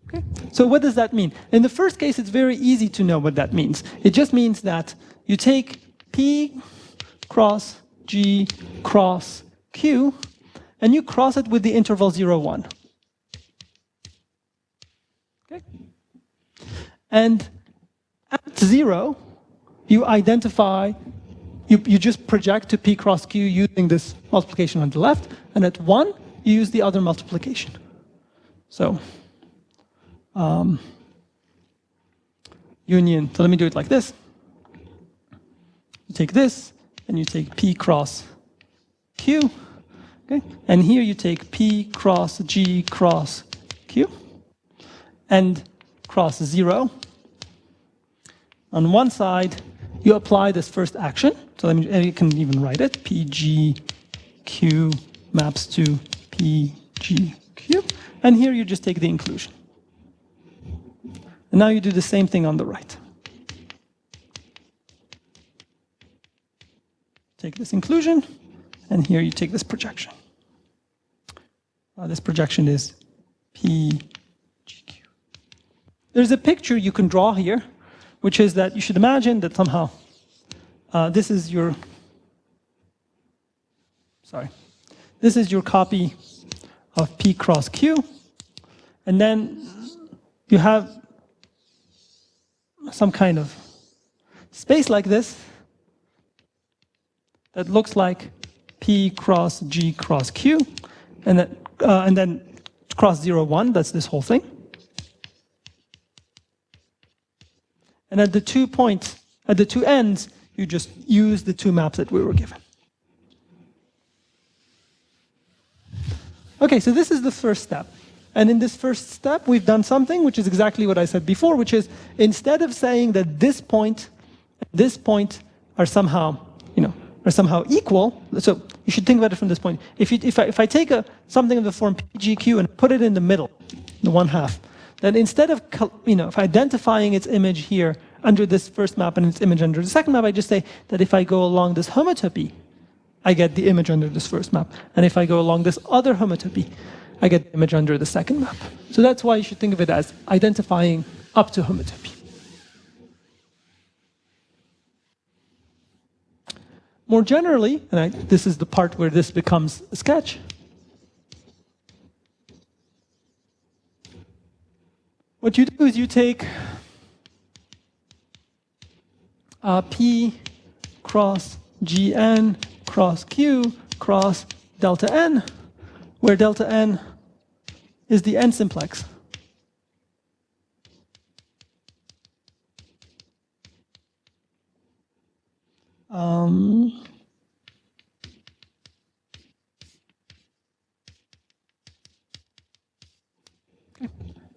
Okay. So what does that mean? In the first case, it's very easy to know what that means. It just means that you take P cross G cross Q, and you cross it with the interval 0, 1. Okay. And at 0, you identify, you just project to P cross Q using this multiplication on the left, and at 1, you use the other multiplication. So, union, so let me do it like this. You take this, and you take P cross Q, okay? And here you take P cross G cross Q, and cross 0. On one side, you apply this first action. So you can even write it. PGQ maps to PGQ. And here you just take the inclusion. And now you do the same thing on the right. Take this inclusion, and here you take this projection. This projection is PGQ. There's a picture you can draw here, which is that you should imagine that somehow this is your copy of P cross Q, and then you have some kind of space like this that looks like P cross G cross Q, and then cross 0, 1, that's this whole thing. And at the 2 points, at the 2 ends, you just use the 2 maps that we were given. Okay, so this is the first step. And in this first step, we've done something which is exactly what I said before, which is instead of saying that this point are somehow, are somehow equal, so you should think about it from this point. If I take something of the form PGQ and put it in the middle, the 1/2, then instead of if identifying its image here under this first map and its image under the second map, I just say that if I go along this homotopy, I get the image under this first map. And if I go along this other homotopy, I get the image under the second map. So that's why you should think of it as identifying up to homotopy. More generally, and this is the part where this becomes a sketch, what you do is you take P cross Gn cross Q cross delta n, where delta n is the n simplex.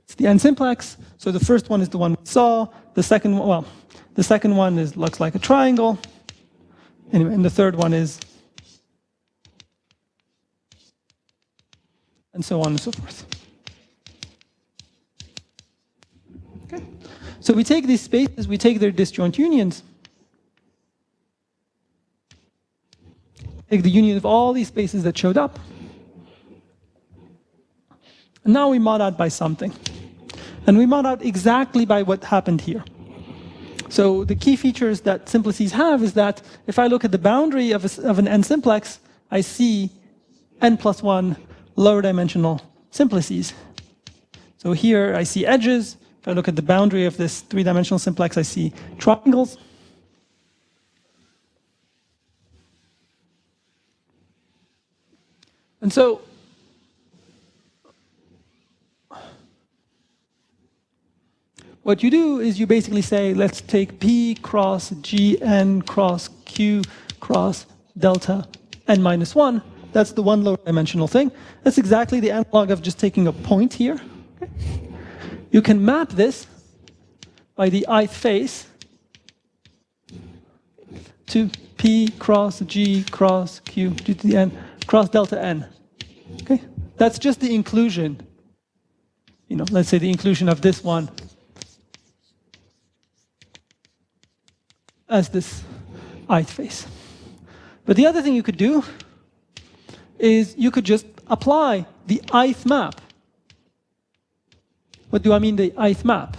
It's the n simplex. So the first one is the one we saw. The second one, well, the second one looks like a triangle. Anyway, and the third one is, and so on and so forth. Okay. So we take these spaces, we take their disjoint unions. Take the union of all these spaces that showed up. And now we mod out by something. And we mod out exactly by what happened here. So the key features that simplices have is that if I look at the boundary of an n simplex, I see n plus 1 lower dimensional simplices. So here I see edges. If I look at the boundary of this 3-dimensional simplex, I see triangles. And so what you do is you basically say, let's take P cross Gn cross Q cross delta n minus 1. That's the one lower dimensional thing. That's exactly the analog of just taking a point here. Okay. You can map this by the ith face to P cross G cross Q to the n cross delta n. Okay, that's just the inclusion. Let's say the inclusion of this one as this ith face. But the other thing you could do is you could just apply the ith map. What do I mean the ith map?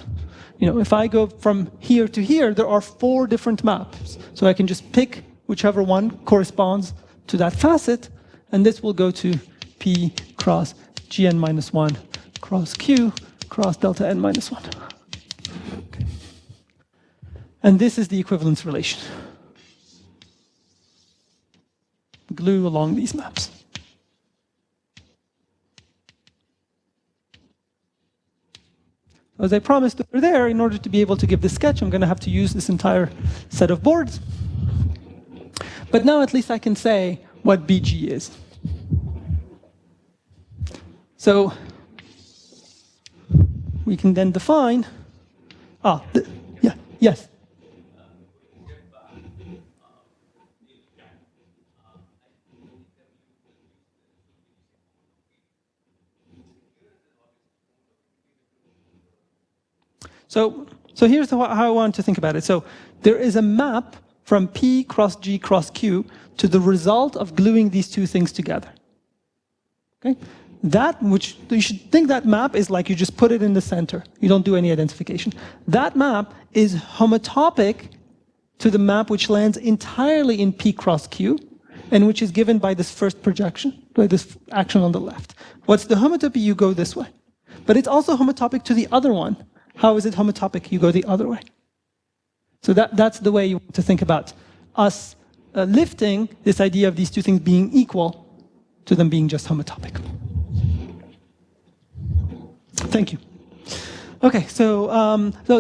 If I go from here to here, there are 4 different maps. So I can just pick whichever one corresponds to that facet, and this will go to P cross Gn minus 1 cross Q cross delta n minus 1. Okay. And this is the equivalence relation. Glue along these maps. As I promised over there, in order to be able to give the sketch, I'm going to have to use this entire set of boards. But now at least I can say what BG is. So we can then define, yes. So here's how I want to think about it. So there is a map from P cross G cross Q to the result of gluing these two things together. Okay? That, which you should think that map is like you just put it in the center. You don't do any identification. That map is homotopic to the map which lands entirely in P cross Q and which is given by this first projection, by this action on the left. What's the homotopy? You go this way. But it's also homotopic to the other one. How is it homotopic? You go the other way. So that's the way you want to think about us lifting this idea of these two things being equal to them being just homotopic. Thank you. Okay, so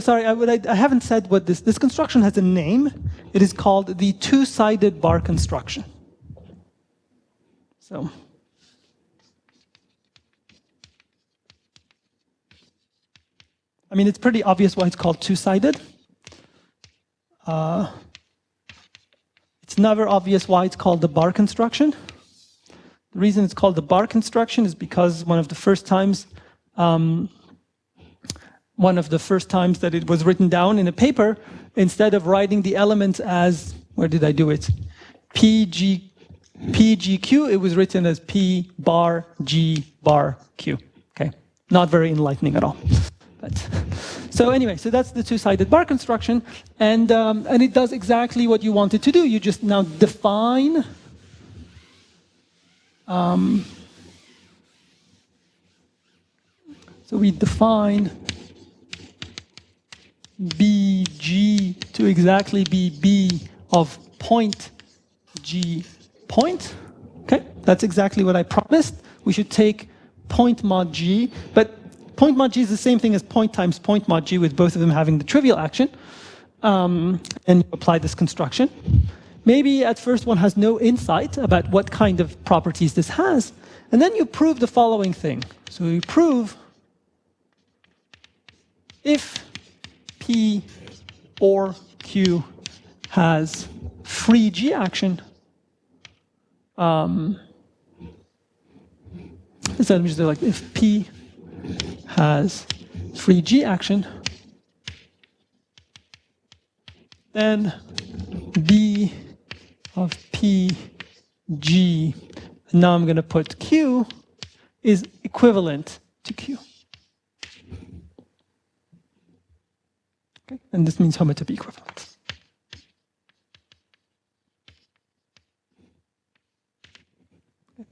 sorry, I haven't said what this construction has a name. It is called the two-sided bar construction. So. I mean, it's pretty obvious why it's called two-sided. It's It's never obvious why it's called the bar construction. The reason it's called the bar construction is because one of the first times that it was written down in a paper, instead of writing the elements as, where did I do it? PGQ, it was written as P bar G bar Q. Okay, not very enlightening at all. But, so anyway, so that's the two-sided bar construction, and it does exactly what you want it to do. You just now define so we define BG to exactly be B of point G point. Okay, that's exactly what I promised. We should take point mod G, but point mod G is the same thing as point times point mod G, with both of them having the trivial action, and you apply this construction. Maybe at first one has no insight about what kind of properties this has, and then you prove the following thing. So you prove if P or Q has free G action, so let me just do like, if P has free G action, then B of P G, now I'm going to put Q, is equivalent to Q. Okay, and this means homotopy equivalence.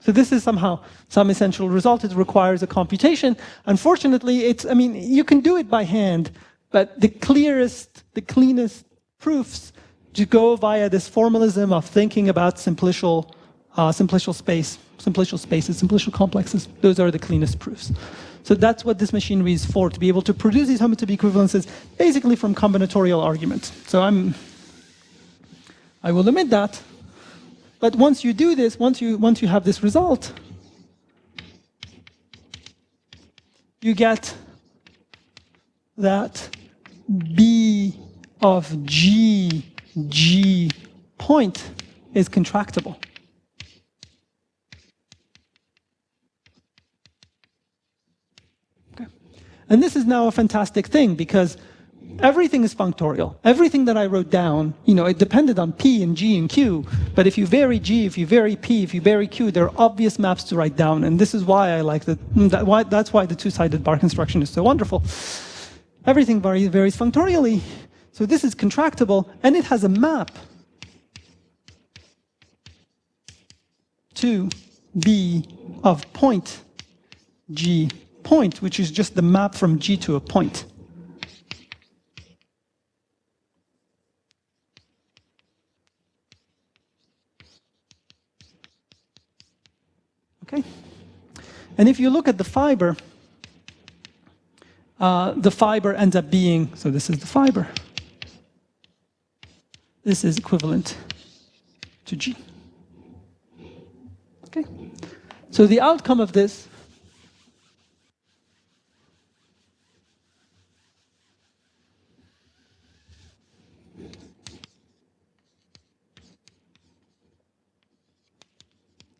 So this is somehow some essential result. It requires a computation. Unfortunately, I mean, you can do it by hand, but the cleanest proofs to go via this formalism of thinking about simplicial spaces, simplicial complexes. Those are the cleanest proofs. So that's what this machinery is for, to be able to produce these homotopy equivalences basically from combinatorial arguments. So I will admit that. But once you do this, once you have this result, you get that B of G point is contractible. Okay. And this is now a fantastic thing, because everything is functorial. Everything that I wrote down, it depended on P and G and Q. But if you vary G, if you vary P, if you vary Q, there are obvious maps to write down. And this is why I like that's why the two-sided bar construction is so wonderful. Everything varies functorially. So this is contractible, and it has a map to B of point G point, which is just the map from G to a point. Okay. And if you look at the fiber ends up being, so this is the fiber. This is equivalent to G. Okay. So the outcome of this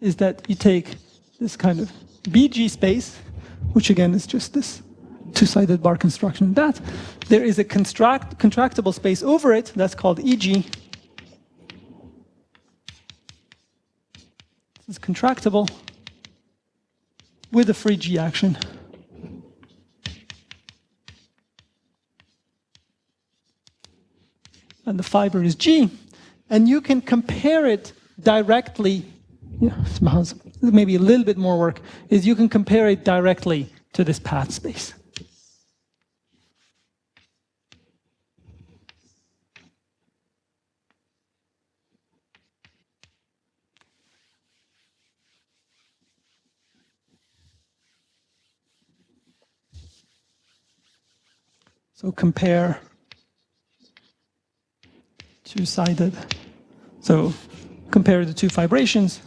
is that you take this kind of BG space, which again is just this two-sided bar construction. That there is a contractible space over it that's called EG. This is contractible with a free G action. And the fiber is G. And you can compare it directly. Maybe a little bit more work is you can compare it directly to this path space. So compare two-sided. So compare the two fibrations.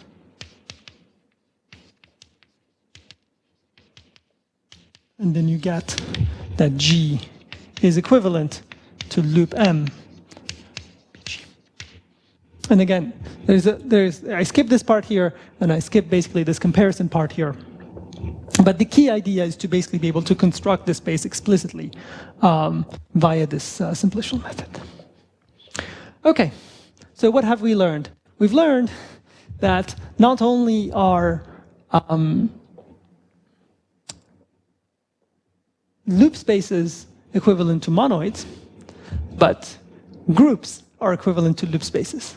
And then you get that G is equivalent to loop M. And and again, I skip this part here, and I skip basically this comparison part here. But the key idea is to basically be able to construct this space explicitly via this simplicial method. Okay, so what have we learned? We've learned that not only are loop spaces equivalent to monoids, but groups are equivalent to loop spaces.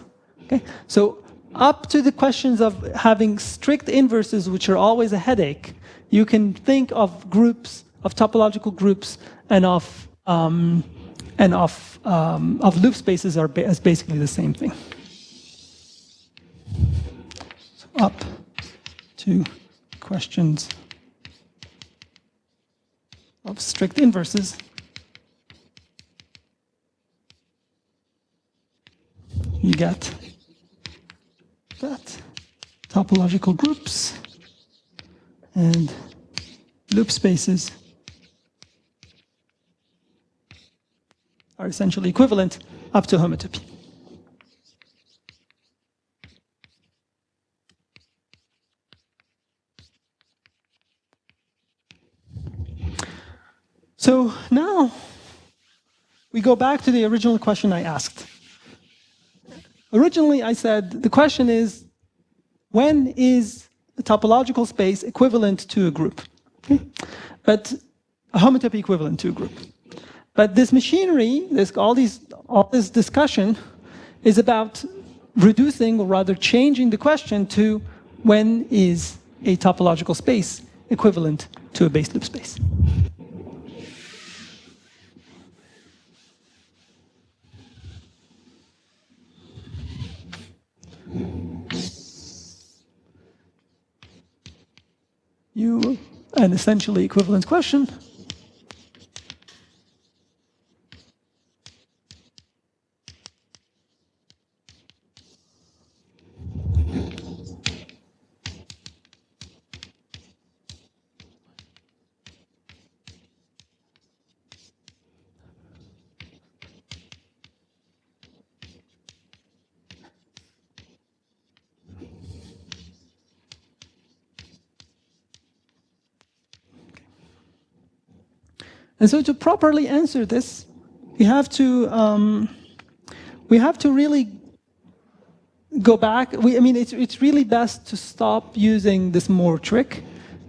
Okay, so up to the questions of having strict inverses, which are always a headache, you can think of groups, of topological groups, and of loop spaces as basically the same thing. So up to questions of strict inverses, you get that topological groups and loop spaces are essentially equivalent up to homotopy. So now we go back to the original question I asked. Originally, I said the question is, when is a topological space equivalent to a group? Okay? But a homotopy equivalent to a group. But this machinery, all this discussion is about reducing, or rather changing the question to when is a topological space equivalent to a base loop space. An essentially equivalent question. And so to properly answer this, we have to really go back. I mean, it's really best to stop using this Moore trick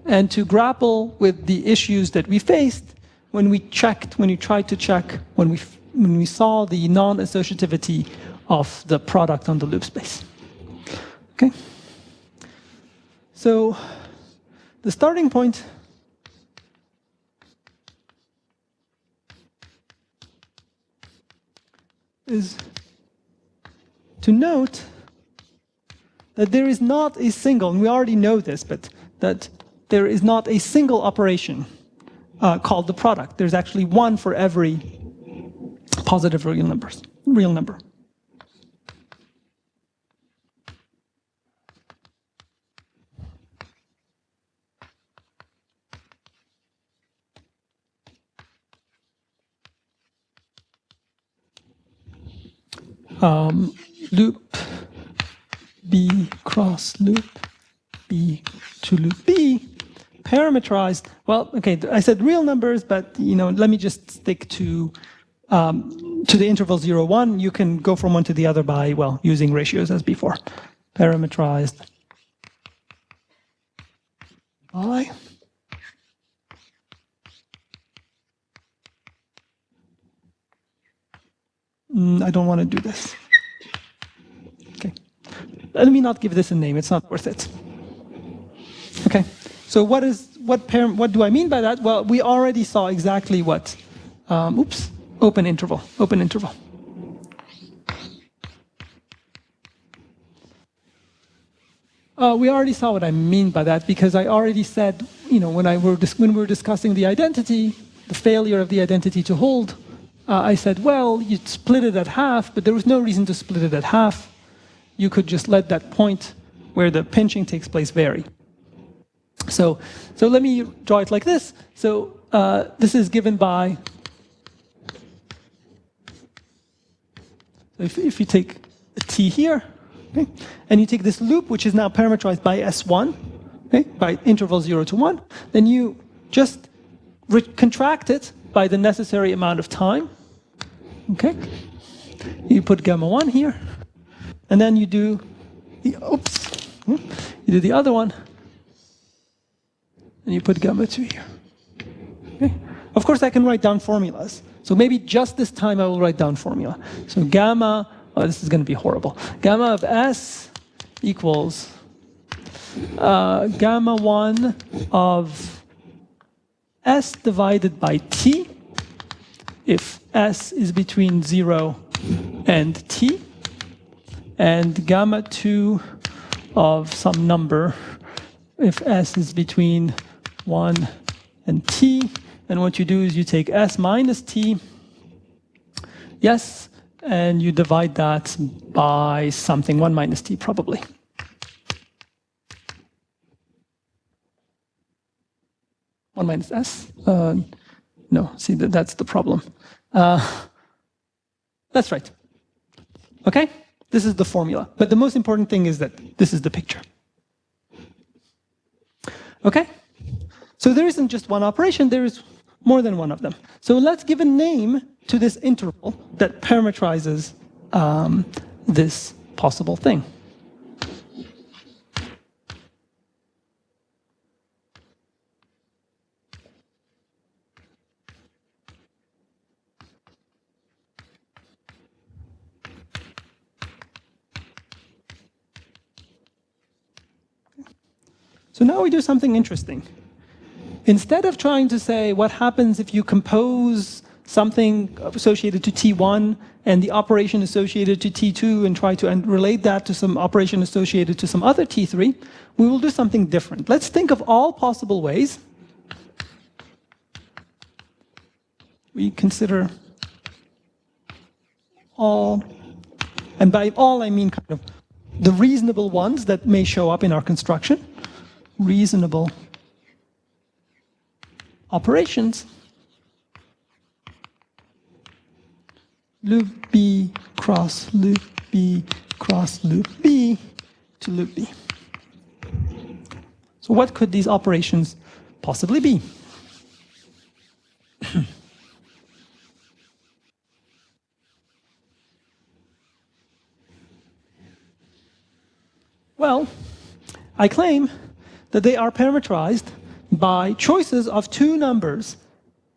and to grapple with the issues that we faced when we tried to check, when we saw the non-associativity of the product on the loop space. Okay? So the starting point is to note that there is not a single, and we already know this, but that there is not a single operation called the product. There's actually one for every positive real number. Loop B cross loop B to loop B, parametrized. Well, okay, I said real numbers, but let me just stick to the interval 0, 1. You can go from one to the other by, well, using ratios as before. Parametrized by I don't want to do this. Okay. Let me not give this a name. It's not worth it. Okay. So what do I mean by that? Well, we already saw exactly what. Open interval. Open interval. We already saw what I mean by that, because I already said, when we were discussing the identity, the failure of the identity to hold, I said, well, you'd split it at half, but there was no reason to split it at half. You could just let that point where the pinching takes place vary. So let me draw it like this. So this is given by, if you take a t here, Okay? And you take this loop, which is now parameterized by S1, okay? By interval 0 to 1. Then you just contract it by the necessary amount of time. Okay? You put gamma 1 here, and then you do the, you do the other one, and you put gamma 2 here. Okay? Of course, I can write down formulas. So maybe just this time I will write down formula. So gamma, oh, this is going to be horrible. Gamma of S equals gamma 1 of S divided by T, if S is between 0 and T, and gamma 2 of some number if S is between 1 and T. And what you do is you take S minus T, yes, and you divide that by something, 1 minus T probably. One minus S? No, see, that's the problem. That's right. Okay? This is the formula. But the most important thing is that this is the picture. Okay? So there isn't just one operation, there is more than one of them. So let's give a name to this interval that parameterizes this possible thing. So now we do something interesting. Instead of trying to say what happens if you compose something associated to T1 and the operation associated to T2 and try to relate that to some operation associated to some other T3, we will do something different. Let's think of all possible ways. We consider all, and by all I mean kind of the reasonable ones that may show up in our construction. Reasonable operations, loop B cross loop B cross loop B to loop B. So what could these operations possibly be? Well, I claim that they are parameterized by choices of two numbers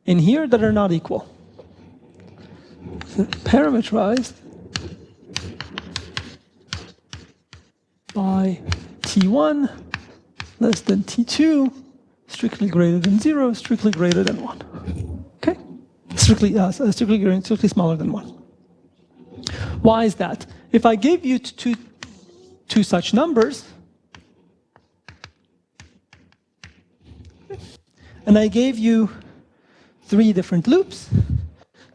in here that are not equal. So parameterized by T1 less than T2, strictly greater than 0, strictly greater than 1. Okay? Strictly smaller than 1. Why is that? If I give you two such numbers, and I gave you 3 different loops,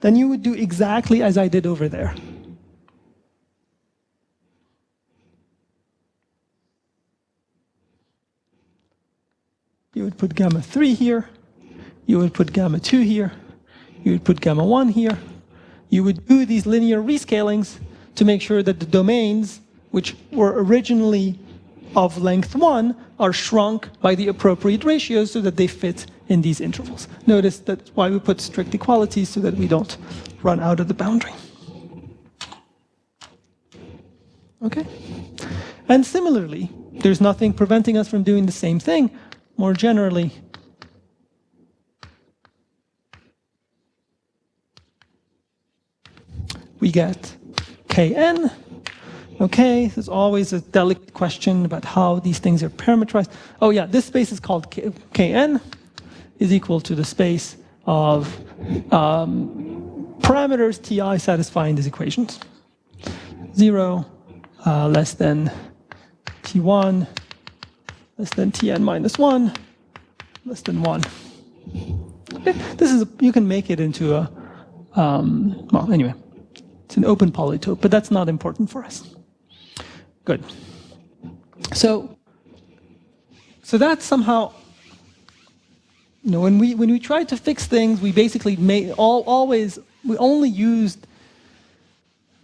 then you would do exactly as I did over there. You would put gamma 3 here, you would put gamma 2 here, you would put gamma 1 here. You would do these linear rescalings to make sure that the domains, which were originally of length 1, are shrunk by the appropriate ratios so that they fit in these intervals. Notice that's why we put strict equalities so that we don't run out of the boundary. Okay? And similarly, there's nothing preventing us from doing the same thing more generally. We get Kn. Okay, there's always a delicate question about how these things are parameterized. Oh yeah, this space is called Kn, is equal to the space of parameters Ti satisfying these equations. 0 less than T1 less than Tn minus 1 less than 1. Okay, this is you can make it into a well, anyway, it's an open polytope, but that's not important for us. Good. So that's somehow, you know, when we tried to fix things, we basically we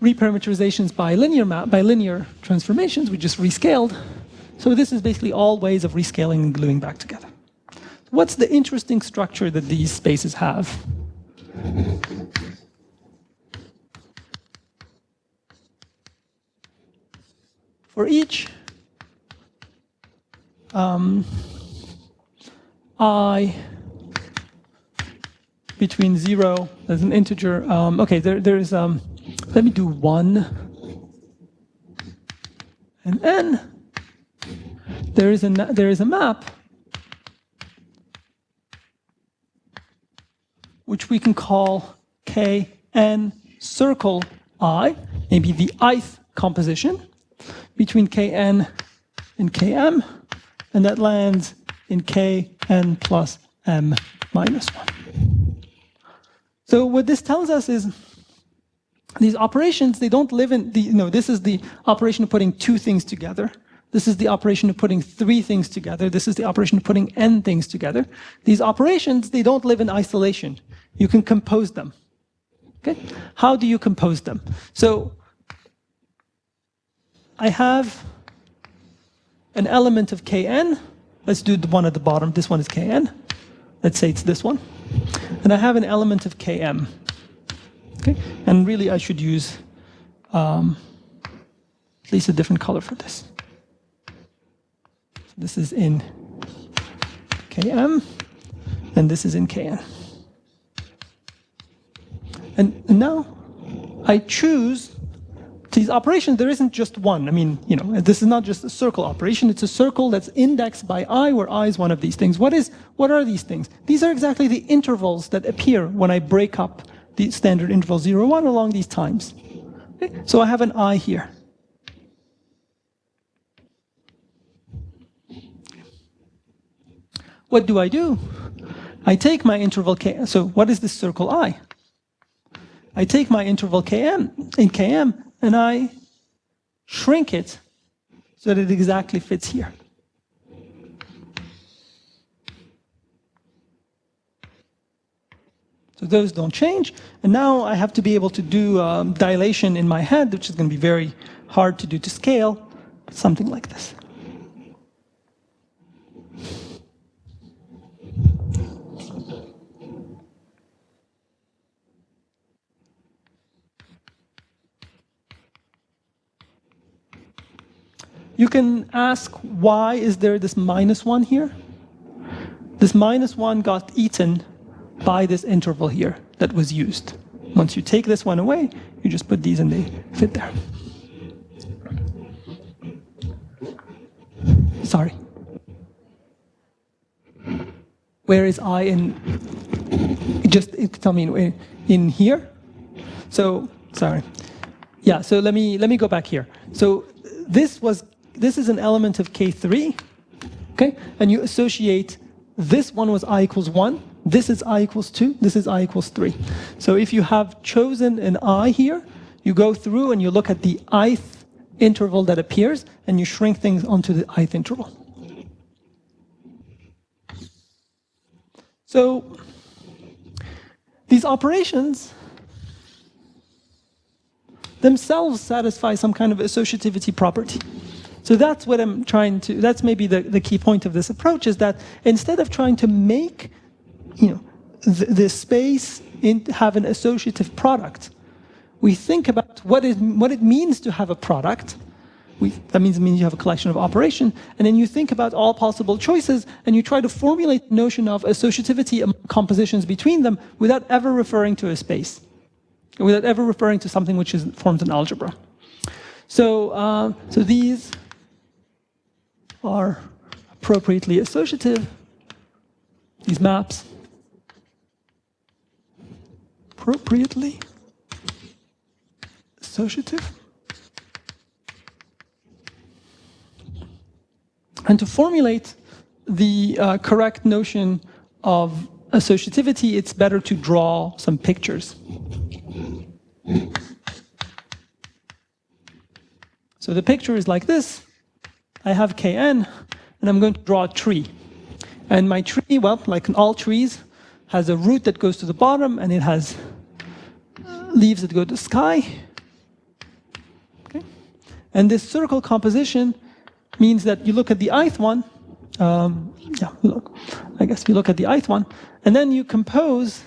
reparameterizations by linear transformations. We just rescaled. So this is basically all ways of rescaling and gluing back together. What's the interesting structure that these spaces have? For each I between 0 as an integer, okay, there's, let me do 1 and n. There is a map which we can call Kn circle I, maybe the ith composition between Kn and Km, and that lands in Kn plus m minus 1. So what this tells us is these operations, they don't live in the, this is the operation of putting two things together. This is the operation of putting three things together. This is the operation of putting n things together. These operations, they don't live in isolation. You can compose them. Okay? How do you compose them? So I have an element of Kn. Let's do the one at the bottom. This one is Kn. Let's say it's this one. And I have an element of Km. Okay? And really I should use at least a different color for this. This is in Km, and this is in Kn. And now I choose these operations. There isn't just one. I mean, this is not just a circle operation. It's a circle that's indexed by I, where I is one of these things. What are these things? These are exactly the intervals that appear when I break up the standard interval 0, 1 along these times. Okay? So I have an I here. What do? I take my interval K. So what is this circle I? I take my interval Km in Km and I shrink it so that it exactly fits here. So those don't change. And now I have to be able to do dilation in my head, which is going to be very hard to do to scale, something like this. You can ask, why is there this -1 here? This -1 got eaten by this interval here that was used. Once you take this one away, you just put these and they fit there. Sorry. Where is I in? Just tell me in here. So sorry. Yeah. So let me go back here. So this is an element of K3, okay? And you associate this one was I equals 1, this is I equals 2, this is I equals 3. So if you have chosen an I here, you go through and you look at the ith interval that appears, and you shrink things onto the ith interval. So these operations themselves satisfy some kind of associativity property. So that's what I'm trying to, that's maybe the key point of this approach, is that instead of trying to make, the space have an associative product, we think about what it means to have a product. That means you have a collection of operation, and then you think about all possible choices, and you try to formulate the notion of associativity among compositions between them without ever referring to a space, without ever referring to something which forms an algebra. So these are appropriately associative, these maps, appropriately associative. And to formulate the correct notion of associativity, it's better to draw some pictures. So the picture is like this. I have Kn, and I'm going to draw a tree. And my tree, well, like in all trees, has a root that goes to the bottom, and it has leaves that go to the sky. And this circle composition means that you look at the ith one, I guess you look at the ith one, and then you compose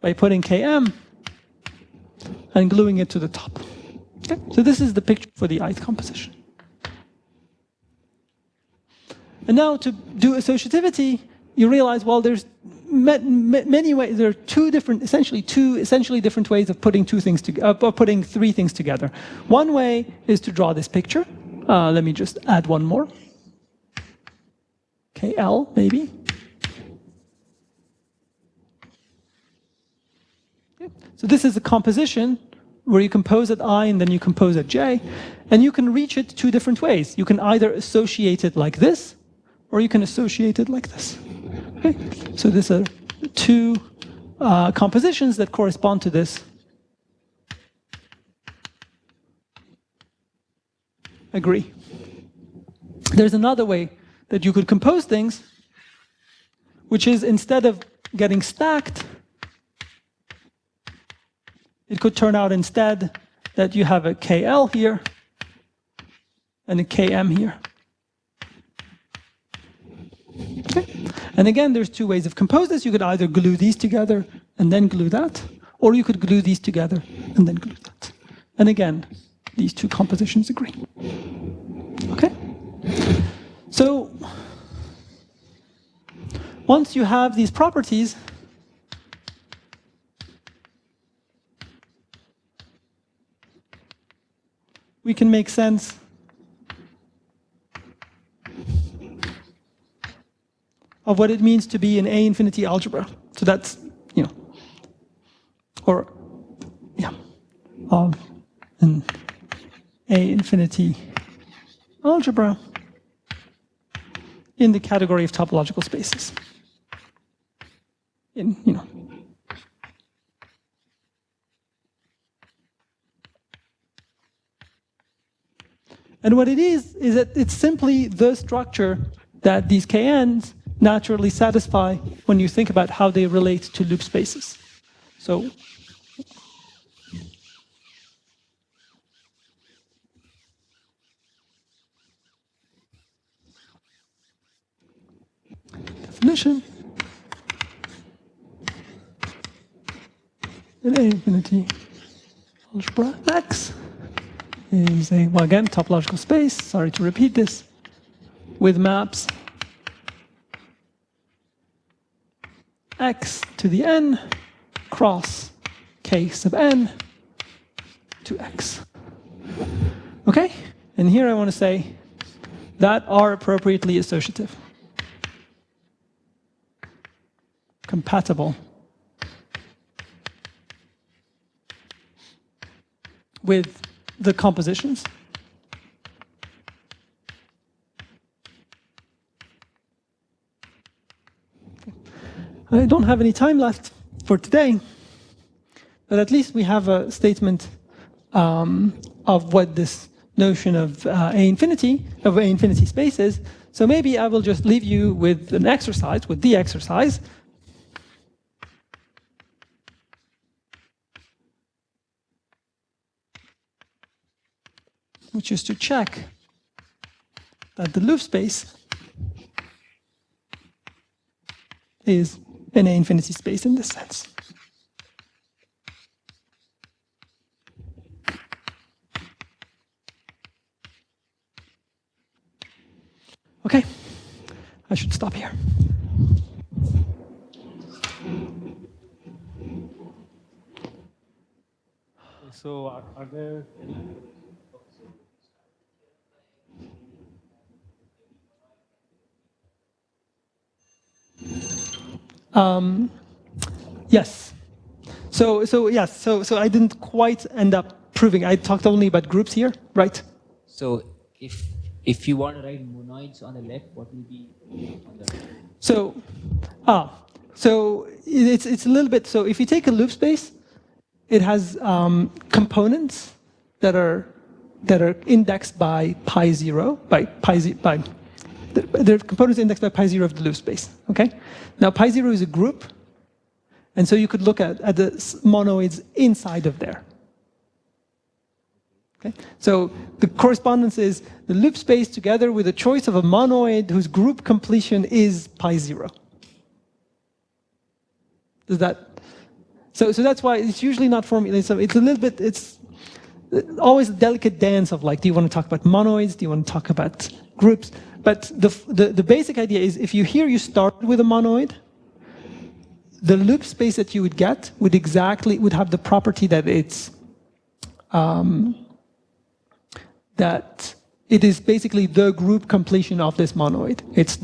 by putting Km and gluing it to the top. Okay? So this is the picture for the ith composition. And now to do associativity, you realize, well, there's many ways. There are essentially different ways of putting putting three things together. One way is to draw this picture. Let me just add one more. KL, maybe. Okay. So this is a composition where you compose at I and then you compose at J, and you can reach it two different ways. You can either associate it like this, or you can associate it like this. Okay? So these are two compositions that correspond to this. Agree. There's another way that you could compose things, which is instead of getting stacked, it could turn out instead that you have a KL here and a KM here. Okay. And again, there's two ways of compose this. You could either glue these together and then glue that, or you could glue these together and then glue that. And again, these two compositions agree. Okay? So, once you have these properties, we can make sense of what it means to be an A infinity algebra. So that's, an A infinity algebra in the category of topological spaces. And what it is that it's simply the structure that these KNs naturally satisfy when you think about how they relate to loop spaces. So definition, an A infinity algebra X is a, well, again, topological space, sorry to repeat this, with maps X to the N cross K sub N to X. Okay? And here I want to say that are appropriately associative, compatible with the compositions. I don't have any time left for today, but at least we have a statement of what this notion of A infinity space is. So maybe I will just leave you with an exercise, with the exercise. Which is to check that the loop space is an A infinity space in this sense. Okay, I should stop here. So are there any Yes. So yes. So I didn't quite end up proving. I talked only about groups here, right? So if you want to write monoids on the left, what will be on the right? So it's a little bit. So if you take a loop space, it has components that are indexed by pi 0 the components indexed by pi 0 of the loop space. Okay. Now pi 0 is a group, and so you could look at the monoids inside of there. Okay? So the correspondence is the loop space together with a choice of a monoid whose group completion is pi 0. Does that? So that's why it's usually not formulated. So it's a little bit, it's always a delicate dance of like, do you want to talk about monoids? Do you want to talk about groups? But the basic idea is if you start with a monoid, the loop space that you would get would have the property that it's that it is basically the group completion of this monoid. It's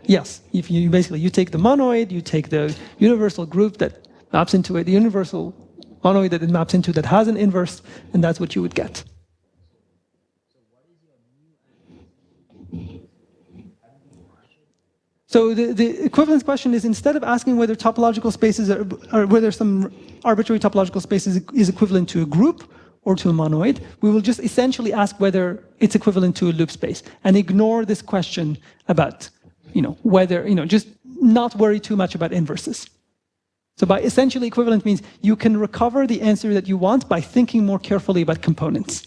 yes. If you take the monoid, you take the universal group that maps into it, the universal monoid that it maps into that has an inverse, and that's what you would get. So the equivalence question is, instead of asking whether topological spaces or whether some arbitrary topological space is equivalent to a group or to a monoid, we will just essentially ask whether it's equivalent to a loop space and ignore this question about, whether, just not worry too much about inverses. So by essentially equivalent means you can recover the answer that you want by thinking more carefully about components.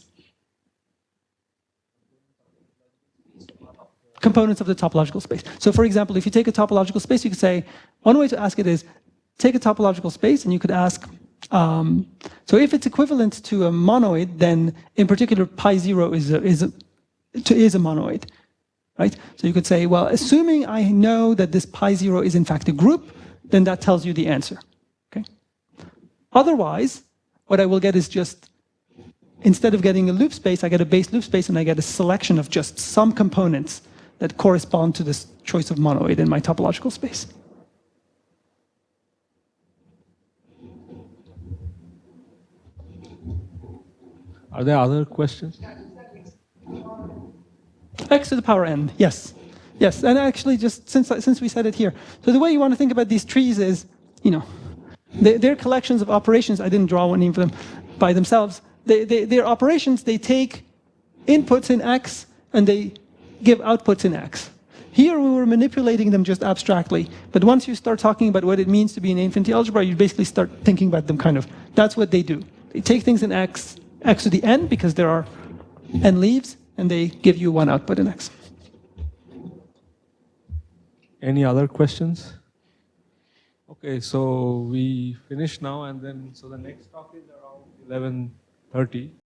Components of the topological space. So for example, if you take a topological space, you could say, one way to ask it is, take a topological space and you could ask, so if it's equivalent to a monoid, then in particular pi 0 is a monoid, right? So you could say, well, assuming I know that this pi 0 is in fact a group, then that tells you the answer, okay? Otherwise, what I will get is just, instead of getting a loop space, I get a base loop space and I get a selection of just some components that correspond to this choice of monoid in my topological space. Are there other questions? X to the power n, yes. Yes, and actually just since we said it here. So the way you want to think about these trees is, they're collections of operations. I didn't draw one of them by themselves. They're operations, they take inputs in X and they give outputs in X. Here we were manipulating them just abstractly, but once you start talking about what it means to be an infinity algebra, you basically start thinking about them that's what they do. They take things in X to the n, because there are n leaves, and they give you one output in X. Any other questions? Okay, so we finish now, and then so the next talk is around 11:30.